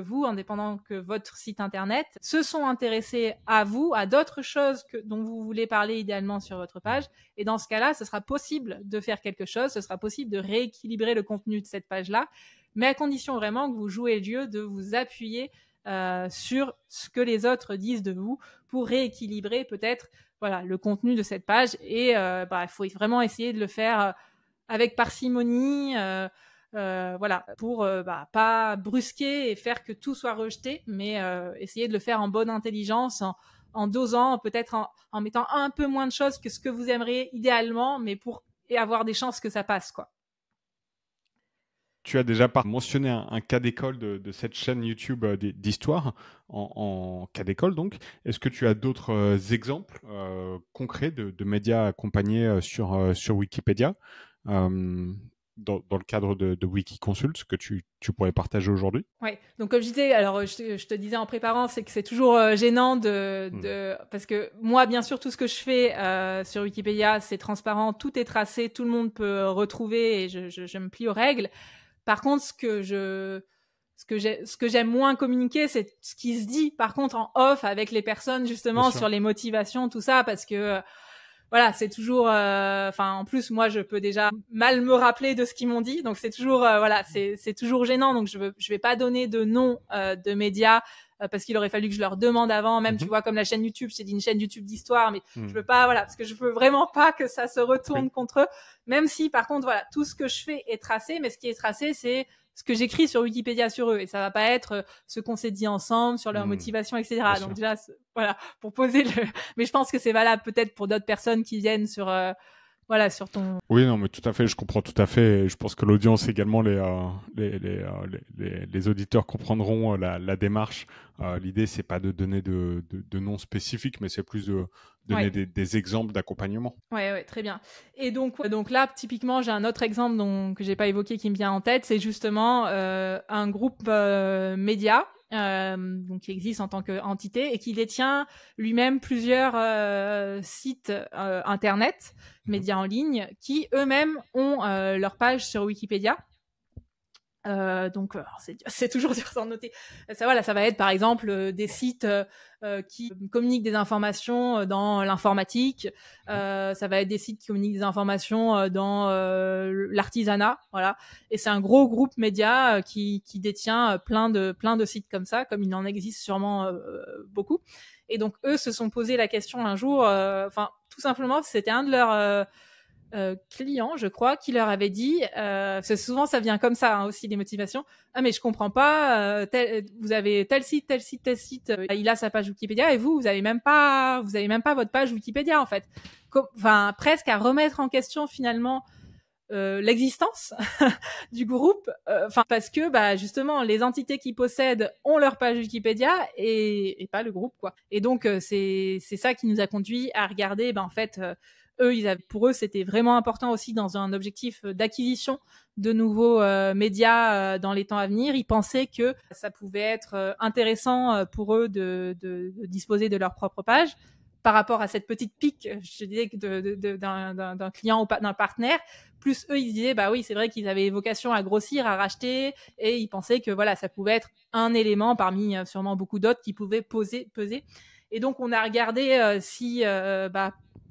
votre site internet, se sont intéressés à vous, à d'autres choses dont vous voulez parler idéalement sur votre page. Et dans ce cas-là, ce sera possible de faire quelque chose, ce sera possible de rééquilibrer le contenu de cette page-là, mais à condition vraiment que vous jouez le jeu de vous appuyer sur ce que les autres disent de vous pour rééquilibrer peut-être le contenu de cette page. Et il faut vraiment essayer de le faire avec parcimonie, pour pas brusquer et faire que tout soit rejeté, mais essayer de le faire en bonne intelligence, en dosant, peut-être en mettant un peu moins de choses que ce que vous aimeriez idéalement, mais et avoir des chances que ça passe, quoi. Tu as déjà mentionné un cas d'école de cette chaîne YouTube d'histoire, en cas d'école donc. Est-ce que tu as d'autres exemples concrets de médias accompagnés sur Wikipédia dans le cadre de Wikiconsult que tu pourrais partager aujourd'hui? Oui, donc comme je disais, alors je te disais en préparant, c'est que c'est toujours gênant parce que moi, bien sûr, tout ce que je fais sur Wikipédia, c'est transparent, tout est tracé, tout le monde peut retrouver et je me plie aux règles. Par contre, ce que j'aime moins communiquer, c'est ce qui se dit, par contre, en off avec les personnes, justement, sur les motivations, tout ça, parce que, c'est toujours, en plus, moi, je peux déjà mal me rappeler de ce qu'ils m'ont dit, donc c'est toujours, c'est toujours gênant, donc je vais pas donner de nom de médias, parce qu'il aurait fallu que je leur demande avant, même, tu vois, comme la chaîne YouTube, c'est une chaîne YouTube d'histoire, mais je veux pas, parce que je veux vraiment pas que ça se retourne contre eux, même si, par contre, tout ce que je fais est tracé, mais ce qui est tracé, c'est ce que j'écris sur Wikipédia sur eux, et ça va pas être ce qu'on s'est dit ensemble sur leur motivation, etc. Bien Donc sûr. déjà, voilà, pour poser mais je pense que c'est valable peut-être pour d'autres personnes qui viennent sur voilà, sur ton... Oui, non, mais tout à fait, je comprends tout à fait. Et je pense que l'audience également, les auditeurs comprendront la démarche. L'idée, c'est pas de donner de noms spécifiques, mais c'est plus de donner des exemples d'accompagnement. Ouais, très bien. Et donc là, typiquement, j'ai un autre exemple que j'ai pas évoqué qui me vient en tête, c'est justement un groupe média. Donc qui existe en tant qu'entité et qui détient lui-même plusieurs sites internet, médias en ligne, qui eux-mêmes ont leur page sur Wikipédia. Donc c'est toujours dur sans noter. Ça va être par exemple des sites qui communiquent des informations dans l'informatique. Ça va être des sites qui communiquent des informations dans l'artisanat, voilà. Et c'est un gros groupe média qui détient plein de sites comme ça, comme il en existe sûrement beaucoup. Et donc eux se sont posé la question un jour, tout simplement, c'était un de leurs client, je crois, qui leur avait dit, parce que souvent ça vient comme ça aussi, les motivations. Ah mais je comprends pas, vous avez tel site, il a sa page Wikipédia et vous avez même pas votre page Wikipédia en fait. Presque à remettre en question finalement l'existence du groupe, parce que justement les entités qui possèdent ont leur page Wikipédia et pas le groupe quoi. Et donc c'est ça qui nous a conduit à regarder en fait pour eux, c'était vraiment important aussi dans un objectif d'acquisition de nouveaux médias dans les temps à venir. Ils pensaient que ça pouvait être intéressant pour eux de disposer de leur propre page par rapport à cette petite pique, je disais, d'un client ou d'un partenaire. Plus eux, ils se disaient, oui, c'est vrai qu'ils avaient vocation à grossir, à racheter, et ils pensaient que voilà, ça pouvait être un élément parmi sûrement beaucoup d'autres qui pouvaient peser. Et donc, on a regardé si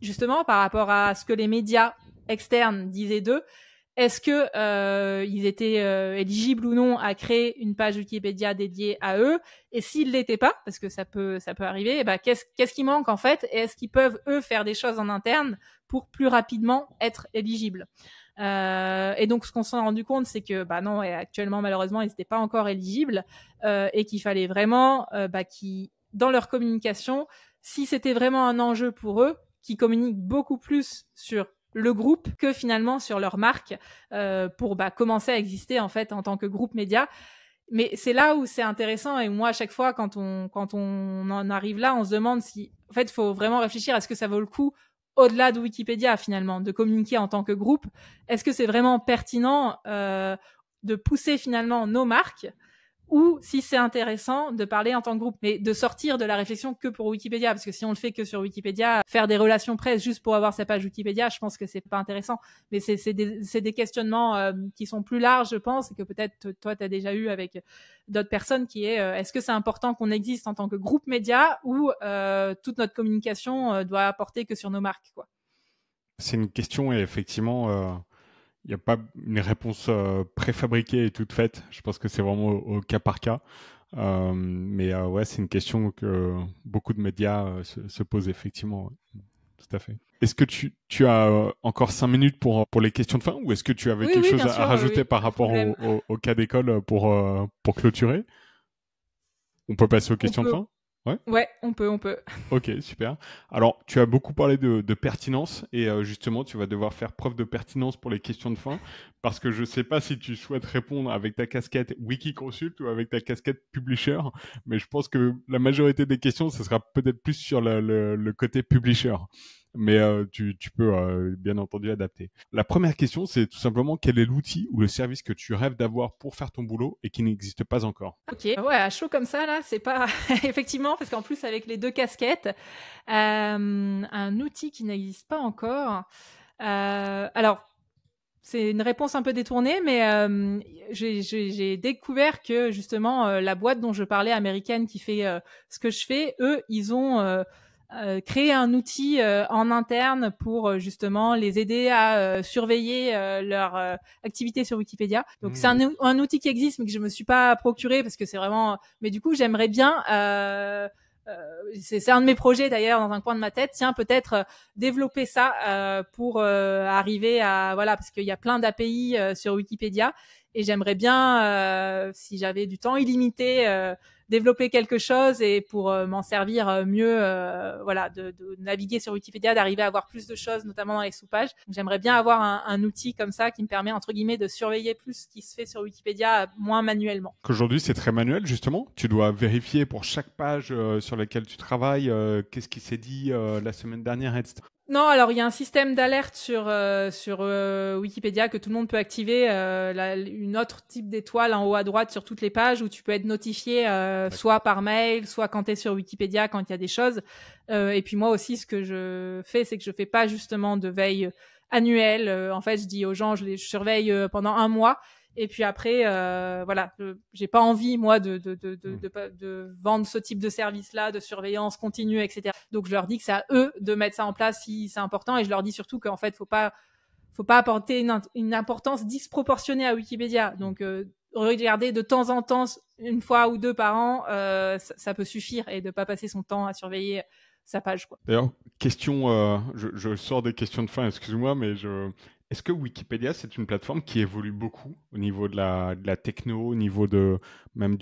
justement, par rapport à ce que les médias externes disaient d'eux, est-ce que ils étaient éligibles ou non à créer une page Wikipédia dédiée à eux? Et s'ils l'étaient pas, parce que ça peut arriver, qu'est-ce qui manque en fait? Et est-ce qu'ils peuvent eux faire des choses en interne pour plus rapidement être éligibles? Et donc ce qu'on s'en est rendu compte, c'est que non, et actuellement malheureusement ils n'étaient pas encore éligibles et qu'il fallait vraiment qu'ils, dans leur communication, si c'était vraiment un enjeu pour eux, qui communiquent beaucoup plus sur le groupe que finalement sur leur marque pour commencer à exister en fait en tant que groupe média. Mais c'est là où c'est intéressant, et moi à chaque fois quand on en arrive là, on se demande si en fait il faut vraiment réfléchir à ce que ça vaut le coup au-delà de Wikipédia finalement de communiquer en tant que groupe. Est-ce que c'est vraiment pertinent de pousser finalement nos marques, ou si c'est intéressant de parler en tant que groupe, mais de sortir de la réflexion que pour Wikipédia, parce que si on le fait que sur Wikipédia, faire des relations presse juste pour avoir sa page Wikipédia, je pense que c'est pas intéressant. Mais c'est des questionnements qui sont plus larges, je pense, et que peut-être toi tu as déjà eu avec d'autres personnes, qui est est-ce que c'est important qu'on existe en tant que groupe média, ou toute notre communication doit apporter que sur nos marques, quoi. C'est une question, et effectivement il n'y a pas une réponse préfabriquée et toute faite. Je pense que c'est vraiment au cas par cas. Mais ouais, c'est une question que beaucoup de médias se posent effectivement. Ouais. Tout à fait. Est-ce que tu as encore 5 minutes pour les questions de fin, ou est-ce que tu avais quelque chose à rajouter par rapport au cas d'école pour clôturer? On peut passer aux questions de fin? Ouais, on peut. Ok, super. Alors, tu as beaucoup parlé de pertinence, et justement, tu vas devoir faire preuve de pertinence pour les questions de fin, parce que je ne sais pas si tu souhaites répondre avec ta casquette Wikiconsult ou avec ta casquette publisher, mais je pense que la majorité des questions, ce sera peut-être plus sur le côté publisher. Mais tu peux bien entendu adapter. La première question, c'est tout simplement quel est l'outil ou le service que tu rêves d'avoir pour faire ton boulot et qui n'existe pas encore? Ok, ouais, à chaud comme ça, là, c'est pas... Effectivement, parce qu'en plus, avec les deux casquettes, un outil qui n'existe pas encore... alors, c'est une réponse un peu détournée, mais j'ai découvert que, justement, la boîte dont je parlais, américaine, qui fait ce que je fais, eux, ils ont... créer un outil en interne pour justement les aider à surveiller leur activité sur Wikipédia. Donc c'est un outil qui existe mais que je me suis pas procuré parce que c'est vraiment... Mais du coup j'aimerais bien c'est un de mes projets d'ailleurs dans un coin de ma tête. Tiens, peut-être développer ça pour arriver à voilà, parce qu'il y a plein d'API sur Wikipédia et j'aimerais bien, si j'avais du temps illimité, développer quelque chose et pour m'en servir mieux, voilà, de naviguer sur Wikipédia, d'arriver à avoir plus de choses, notamment dans les sous-pages. J'aimerais bien avoir un outil comme ça qui me permet entre guillemets de surveiller plus ce qui se fait sur Wikipédia, moins manuellement. Qu'aujourd'hui, c'est très manuel, justement. Tu dois vérifier pour chaque page sur laquelle tu travailles, qu'est-ce qui s'est dit la semaine dernière, etc. Non, alors il y a un système d'alerte sur Wikipédia que tout le monde peut activer, une autre type d'étoile en haut à droite sur toutes les pages où tu peux être notifié soit par mail, soit quand tu es sur Wikipédia quand il y a des choses. Et puis moi aussi, ce que je fais, c'est que je fais pas justement de veille annuelle. En fait, je dis aux gens, je surveille pendant un mois. Et puis après, voilà, j'ai pas envie moi de vendre ce type de service-là, de surveillance continue, etc. Donc je leur dis que c'est à eux de mettre ça en place si c'est important, et je leur dis surtout qu'en fait faut pas apporter une importance disproportionnée à Wikipédia. Donc regarder de temps en temps, une fois ou deux par an, ça peut suffire, et de pas passer son temps à surveiller sa page, quoi. D'ailleurs, question, je sors des questions de fin, excuse-moi, mais est-ce que Wikipédia, c'est une plateforme qui évolue beaucoup au niveau de la techno, au niveau de même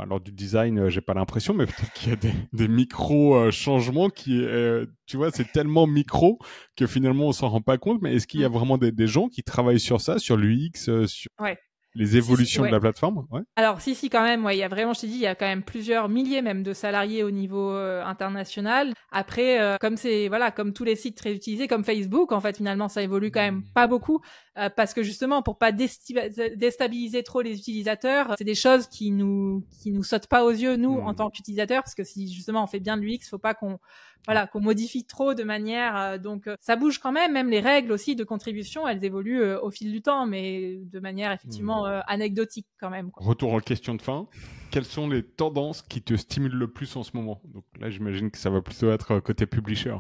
alors du design, j'ai pas l'impression, mais peut-être qu'il y a des micro changements tu vois, c'est tellement micro que finalement on s'en rend pas compte. Mais est-ce qu'il y a vraiment des gens qui travaillent sur ça, sur l'UX, sur Ouais. les évolutions ouais. de la plateforme? Ouais. Alors si quand même, ouais, il y a vraiment, je t'ai dit, il y a quand même plusieurs milliers même de salariés au niveau international. Après, comme c'est voilà, comme tous les sites très utilisés, comme Facebook, en fait finalement ça évolue quand même pas beaucoup, parce que justement pour pas déstabiliser trop les utilisateurs, c'est des choses qui nous sautent pas aux yeux nous en tant qu'utilisateurs, parce que si justement on fait bien de l'UX, faut pas qu'on modifie trop de manière, donc ça bouge quand même. Même les règles aussi de contribution, elles évoluent au fil du temps, mais de manière effectivement anecdotique quand même, quoi. Retour en question de fin. Quelles sont les tendances qui te stimulent le plus en ce moment? Donc là, j'imagine que ça va plutôt être côté publisher.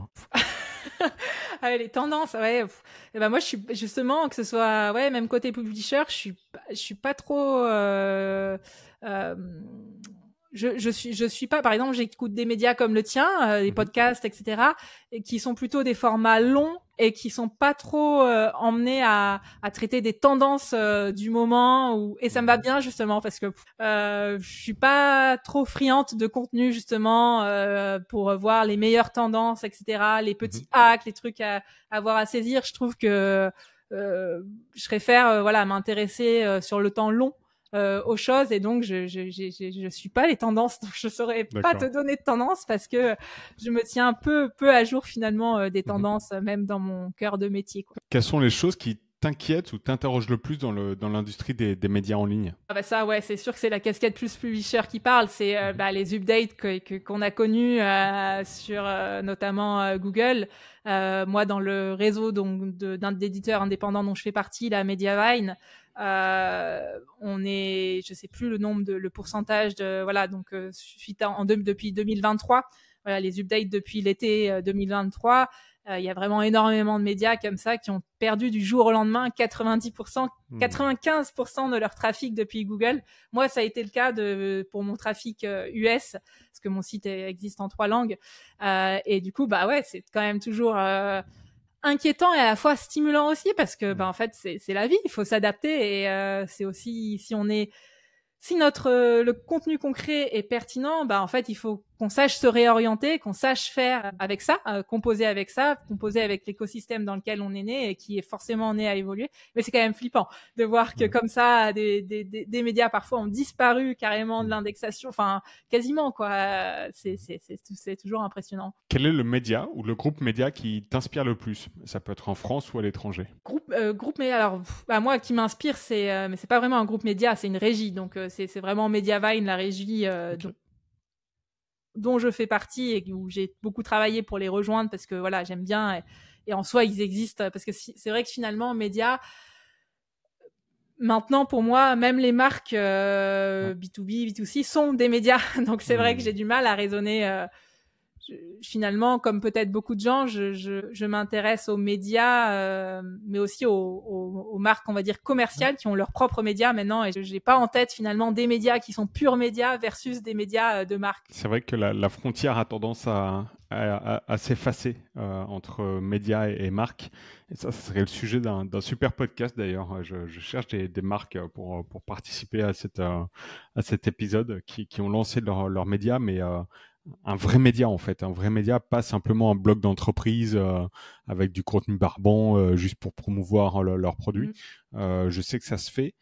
Ah, les tendances, ouais. Et ben moi, je suis justement, que ce soit, ouais, même côté publisher, je suis pas trop. Je suis pas, par exemple, j'écoute des médias comme le tien, des podcasts, etc., et qui sont plutôt des formats longs et qui sont pas trop emmenés à traiter des tendances du moment, et ça me va bien justement parce que je suis pas trop friande de contenu justement pour voir les meilleures tendances, etc., les petits hacks, les trucs à avoir à saisir. Je trouve que je préfère voilà, m'intéresser sur le temps long aux choses, et donc je suis pas les tendances, donc je saurais pas te donner de tendance parce que je me tiens peu à jour finalement des tendances, même dans mon cœur de métier, quoi. Quelles sont les choses qui t'inquiètent ou t'interrogent le plus dans l'industrie des médias en ligne? Ah bah ça, ouais, c'est sûr que c'est la casquette plus publisher qui parle. C'est les updates qu'on a connus sur notamment Google. Moi, dans le réseau d'un d'éditeurs indépendants dont je fais partie, la Mediavine, on est, je sais plus le pourcentage de, voilà, donc suite depuis 2023, voilà, les updates depuis l'été 2023. Il y a vraiment énormément de médias comme ça qui ont perdu du jour au lendemain 90%, 95% de leur trafic depuis Google. Moi, ça a été le cas pour mon trafic US, parce que mon site existe en 3 langues. Et du coup, bah ouais, c'est quand même toujours inquiétant et à la fois stimulant aussi, parce que en fait, c'est la vie, il faut s'adapter, et c'est aussi, si le contenu concret est pertinent, en fait, il faut qu'on sache se réorienter, qu'on sache faire avec ça, composer avec l'écosystème dans lequel on est né et qui est forcément né à évoluer. Mais c'est quand même flippant de voir que comme ça, des médias parfois ont disparu carrément de l'indexation, enfin quasiment, quoi. C'est toujours impressionnant. Quel est le média ou le groupe média qui t'inspire le plus? Ça peut être en France ou à l'étranger. Groupe média, alors moi qui m'inspire, mais c'est pas vraiment un groupe média, c'est une régie, donc c'est vraiment Mediavine, la régie dont je fais partie et où j'ai beaucoup travaillé pour les rejoindre, parce que voilà, j'aime bien, et en soi ils existent, parce que c'est vrai que finalement médias, maintenant pour moi, même les marques B2B, B2C sont des médias, donc c'est vrai que j'ai du mal à raisonner finalement, comme peut-être beaucoup de gens, je m'intéresse aux médias, mais aussi aux marques, on va dire, commerciales qui ont leurs propres médias maintenant. Et je n'ai pas en tête finalement des médias qui sont purs médias versus des médias de marque. C'est vrai que la frontière a tendance à s'effacer entre médias et marques. Et ça serait le sujet d'un super podcast d'ailleurs. Je cherche des marques pour participer à cet épisode qui ont lancé leurs médias, mais un vrai média en fait, un vrai média, pas simplement un blog d'entreprise avec du contenu barbant juste pour promouvoir leurs produits. Je sais que ça se fait.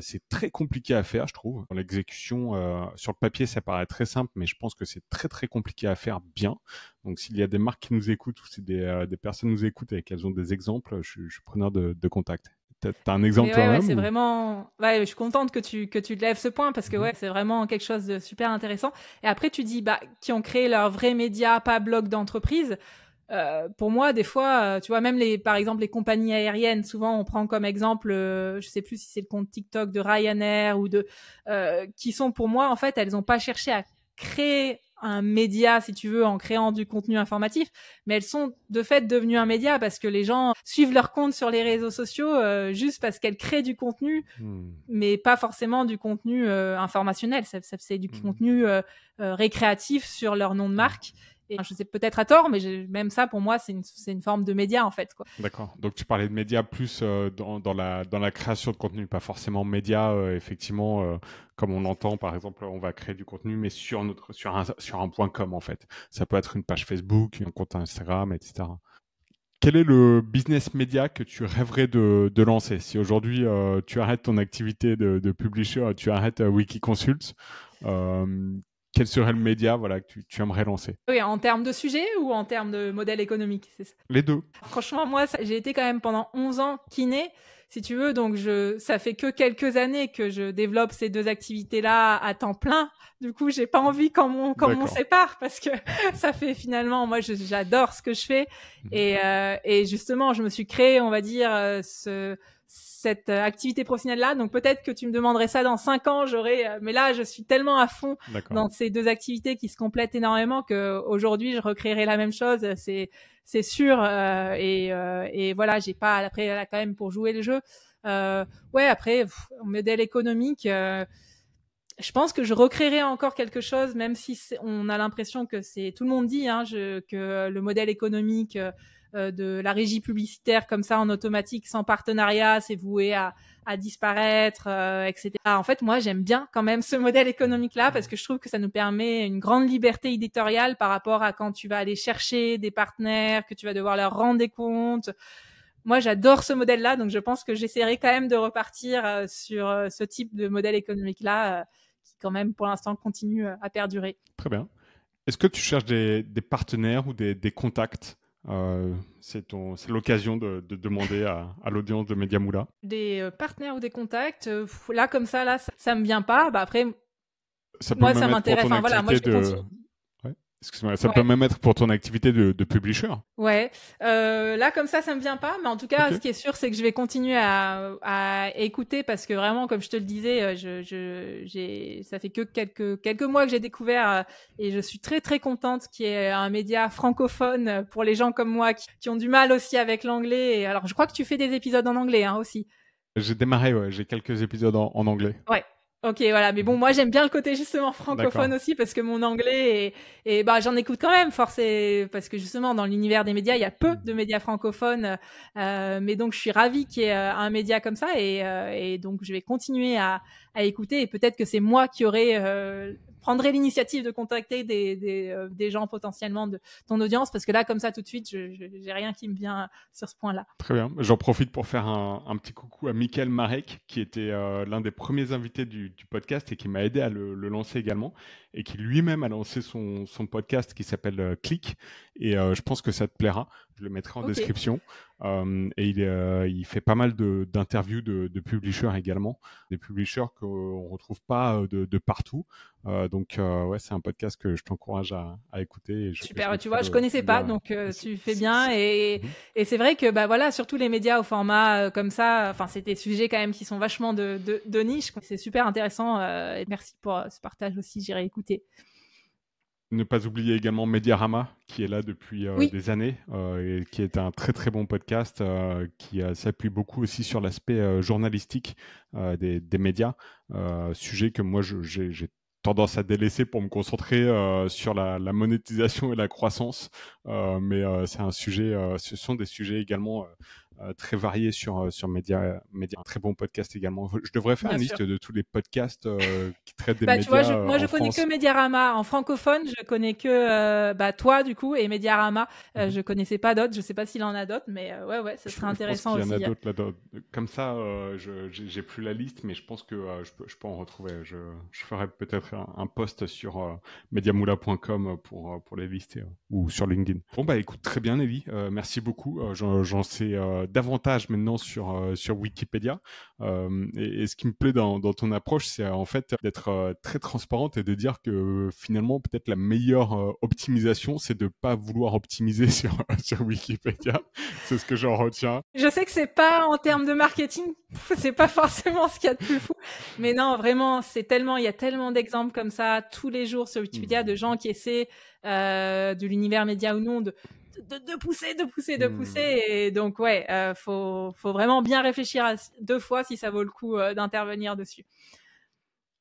C'est très compliqué à faire, je trouve. Dans l'exécution, sur le papier, ça paraît très simple, mais je pense que c'est très très compliqué à faire bien. Donc, s'il y a des marques qui nous écoutent ou si des personnes nous écoutent et qu'elles ont des exemples, je suis preneur de contact. T'as un exemple toi-même c'est vraiment. Ouais, je suis contente que tu lèves ce point parce que c'est vraiment quelque chose de super intéressant. Et après, tu dis qui ont créé leur vrai média, pas blog d'entreprise. Pour moi, des fois, tu vois, même par exemple, les compagnies aériennes, souvent, on prend comme exemple, je sais plus si c'est le compte TikTok de Ryanair ou qui sont pour moi, en fait, elles n'ont pas cherché à créer un média, si tu veux, en créant du contenu informatif, mais elles sont de fait devenues un média parce que les gens suivent leur compte sur les réseaux sociaux juste parce qu'elles créent du contenu, mais pas forcément du contenu informationnel. C'est du contenu récréatif sur leur nom de marque. Et je sais peut-être à tort, mais même ça, pour moi, c'est une forme de média, en fait, quoi. D'accord. Donc, tu parlais de médias plus dans la création de contenu, pas forcément médias, effectivement, comme on l'entend, par exemple, on va créer du contenu, mais sur un point .com, en fait. Ça peut être une page Facebook, un compte Instagram, etc. Quel est le business média que tu rêverais de lancer? Si aujourd'hui, tu arrêtes ton activité de publisher, tu arrêtes Wikiconsult, quel serait le média que tu aimerais lancer? Oui, en termes de sujet ou en termes de modèle économique, c'est ça? Les deux. Franchement, moi, j'ai été quand même pendant 11 ans kiné, si tu veux, donc ça fait que quelques années que je développe ces deux activités-là à temps plein. Du coup, j'ai pas envie qu'on sépare parce que ça fait finalement, moi, j'adore ce que je fais et justement, je me suis créé, on va dire, cette activité professionnelle-là. Donc peut-être que tu me demanderais ça dans 5 ans, mais là, je suis tellement à fond dans ces deux activités qui se complètent énormément qu'aujourd'hui, je recréerai la même chose. C'est sûr. Et voilà, j'ai pas après là quand même pour jouer le jeu. Après, modèle économique. Je pense que je recréerai encore quelque chose, même si on a l'impression que tout le monde dit que le modèle économique de la régie publicitaire comme ça en automatique sans partenariat, c'est voué à disparaître, etc. En fait, moi, j'aime bien quand même ce modèle économique-là parce que je trouve que ça nous permet une grande liberté éditoriale par rapport à quand tu vas aller chercher des partenaires, que tu vas devoir leur rendre des comptes. Moi, j'adore ce modèle-là, donc je pense que j'essaierai quand même de repartir sur ce type de modèle économique-là qui, quand même, pour l'instant, continue à perdurer. Très bien. Est-ce que tu cherches des partenaires ou des contacts? C'est l'occasion de demander à l'audience de Mediamoula. Des partenaires ou des contacts, là, comme ça, ça me vient pas. Après, ça moi, ça m'intéresse. Enfin, voilà, moi, je continue. Excuse-moi, ça peut même être pour ton activité de publisher. Ouais, là comme ça me vient pas, mais en tout cas, ce qui est sûr, c'est que je vais continuer à écouter parce que vraiment, comme je te le disais, ça fait que quelques mois que j'ai découvert et je suis très très contente qu'il y ait un média francophone pour les gens comme moi qui ont du mal aussi avec l'anglais. Et alors, je crois que tu fais des épisodes en anglais aussi. J'ai démarré, j'ai quelques épisodes en anglais. Ouais. Ok, voilà. Mais bon, moi, j'aime bien le côté justement francophone aussi parce que mon anglais j'en écoute quand même, parce que justement, dans l'univers des médias, il y a peu de médias francophones. Mais donc, je suis ravie qu'il y ait un média comme ça et donc, je vais continuer à écouter et peut-être que c'est moi qui prendrai l'initiative de contacter des gens potentiellement de ton audience parce que là, comme ça, tout de suite, j'ai rien qui me vient sur ce point-là. Très bien. J'en profite pour faire un petit coucou à Mickaël Marek, qui était l'un des premiers invités du podcast et qui m'a aidé à le lancer également et qui lui-même a lancé son podcast qui s'appelle Click et je pense que ça te plaira. Je le mettrai en description. Et il fait pas mal d'interviews de publishers également, des publishers qu'on retrouve pas de partout. Donc c'est un podcast que je t'encourage à écouter. Super, tu vois, je connaissais pas, donc tu fais bien. Et c'est vrai que voilà, surtout les médias au format comme ça, enfin c'est des sujets quand même qui sont vachement de niche. C'est super intéressant. Et merci pour ce partage aussi, j'irai écouter. Ne pas oublier également Mediarama, qui est là depuis Oui, des années et qui est un très très bon podcast qui s'appuie beaucoup aussi sur l'aspect journalistique des médias, sujet que moi j'ai tendance à délaisser pour me concentrer sur la monétisation et la croissance. Mais c'est un sujet, ce sont des sujets également très variés sur Média. Un très bon podcast également. Je devrais faire bien une sûr. liste de tous les podcasts qui traitent des Bah, tu vois, médias moi, je en connais que France. Mediarama. En francophone, je connais que bah, toi, du coup, et Mediarama. Mhm. Je connaissais pas d'autres. Je sais pas s'il en a d'autres, mais ouais, ça serait Je pense intéressant qu'il y en a aussi. d'autres là. Comme ça, j'ai plus la liste, mais je pense que je peux en retrouver. Je ferai peut-être un post sur mediamoula.com pour les lister ou sur LinkedIn. Bon bah écoute, très bien Nelly, merci beaucoup. J'en sais davantage maintenant sur Wikipédia. Et ce qui me plaît dans ton approche, c'est en fait d'être très transparente et de dire que finalement peut-être la meilleure optimisation, c'est de pas vouloir optimiser sur Wikipédia. C'est ce que j'en retiens. Je sais que c'est pas en termes de marketing, c'est pas forcément ce qu'il y a de plus fou, mais non, vraiment, il y a tellement d'exemples comme ça tous les jours sur Wikipédia de Hmm. gens qui essaient de l'univers média ou non de Hmm. pousser, et donc ouais, faut vraiment bien réfléchir à deux fois si ça vaut le coup d'intervenir dessus.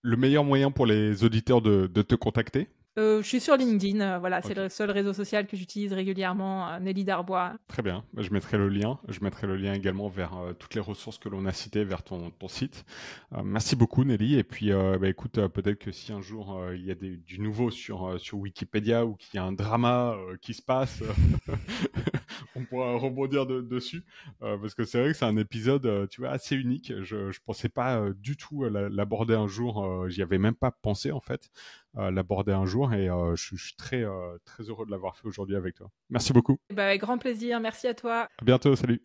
Le meilleur moyen pour les auditeurs de te contacter? Je suis sur LinkedIn, voilà, c'est Ok, le seul réseau social que j'utilise régulièrement, Nelly Darbois. très bien. Bah, je mettrai le lien. Je mettrai le lien également vers toutes les ressources que l'on a citées, vers ton site. Merci beaucoup, Nelly. Et puis, bah, écoute, peut-être que si un jour il y a du nouveau sur Wikipédia ou qu'il y a un drama qui se passe, on pourra rebondir dessus. Parce que c'est vrai que c'est un épisode, tu vois, assez unique. Je pensais pas du tout l'aborder un jour. J'y avais même pas pensé, en fait, l'aborder un jour. Et je suis très, très heureux de l'avoir fait aujourd'hui avec toi. Merci beaucoup. Bah, avec grand plaisir, merci à toi. À bientôt. Salut.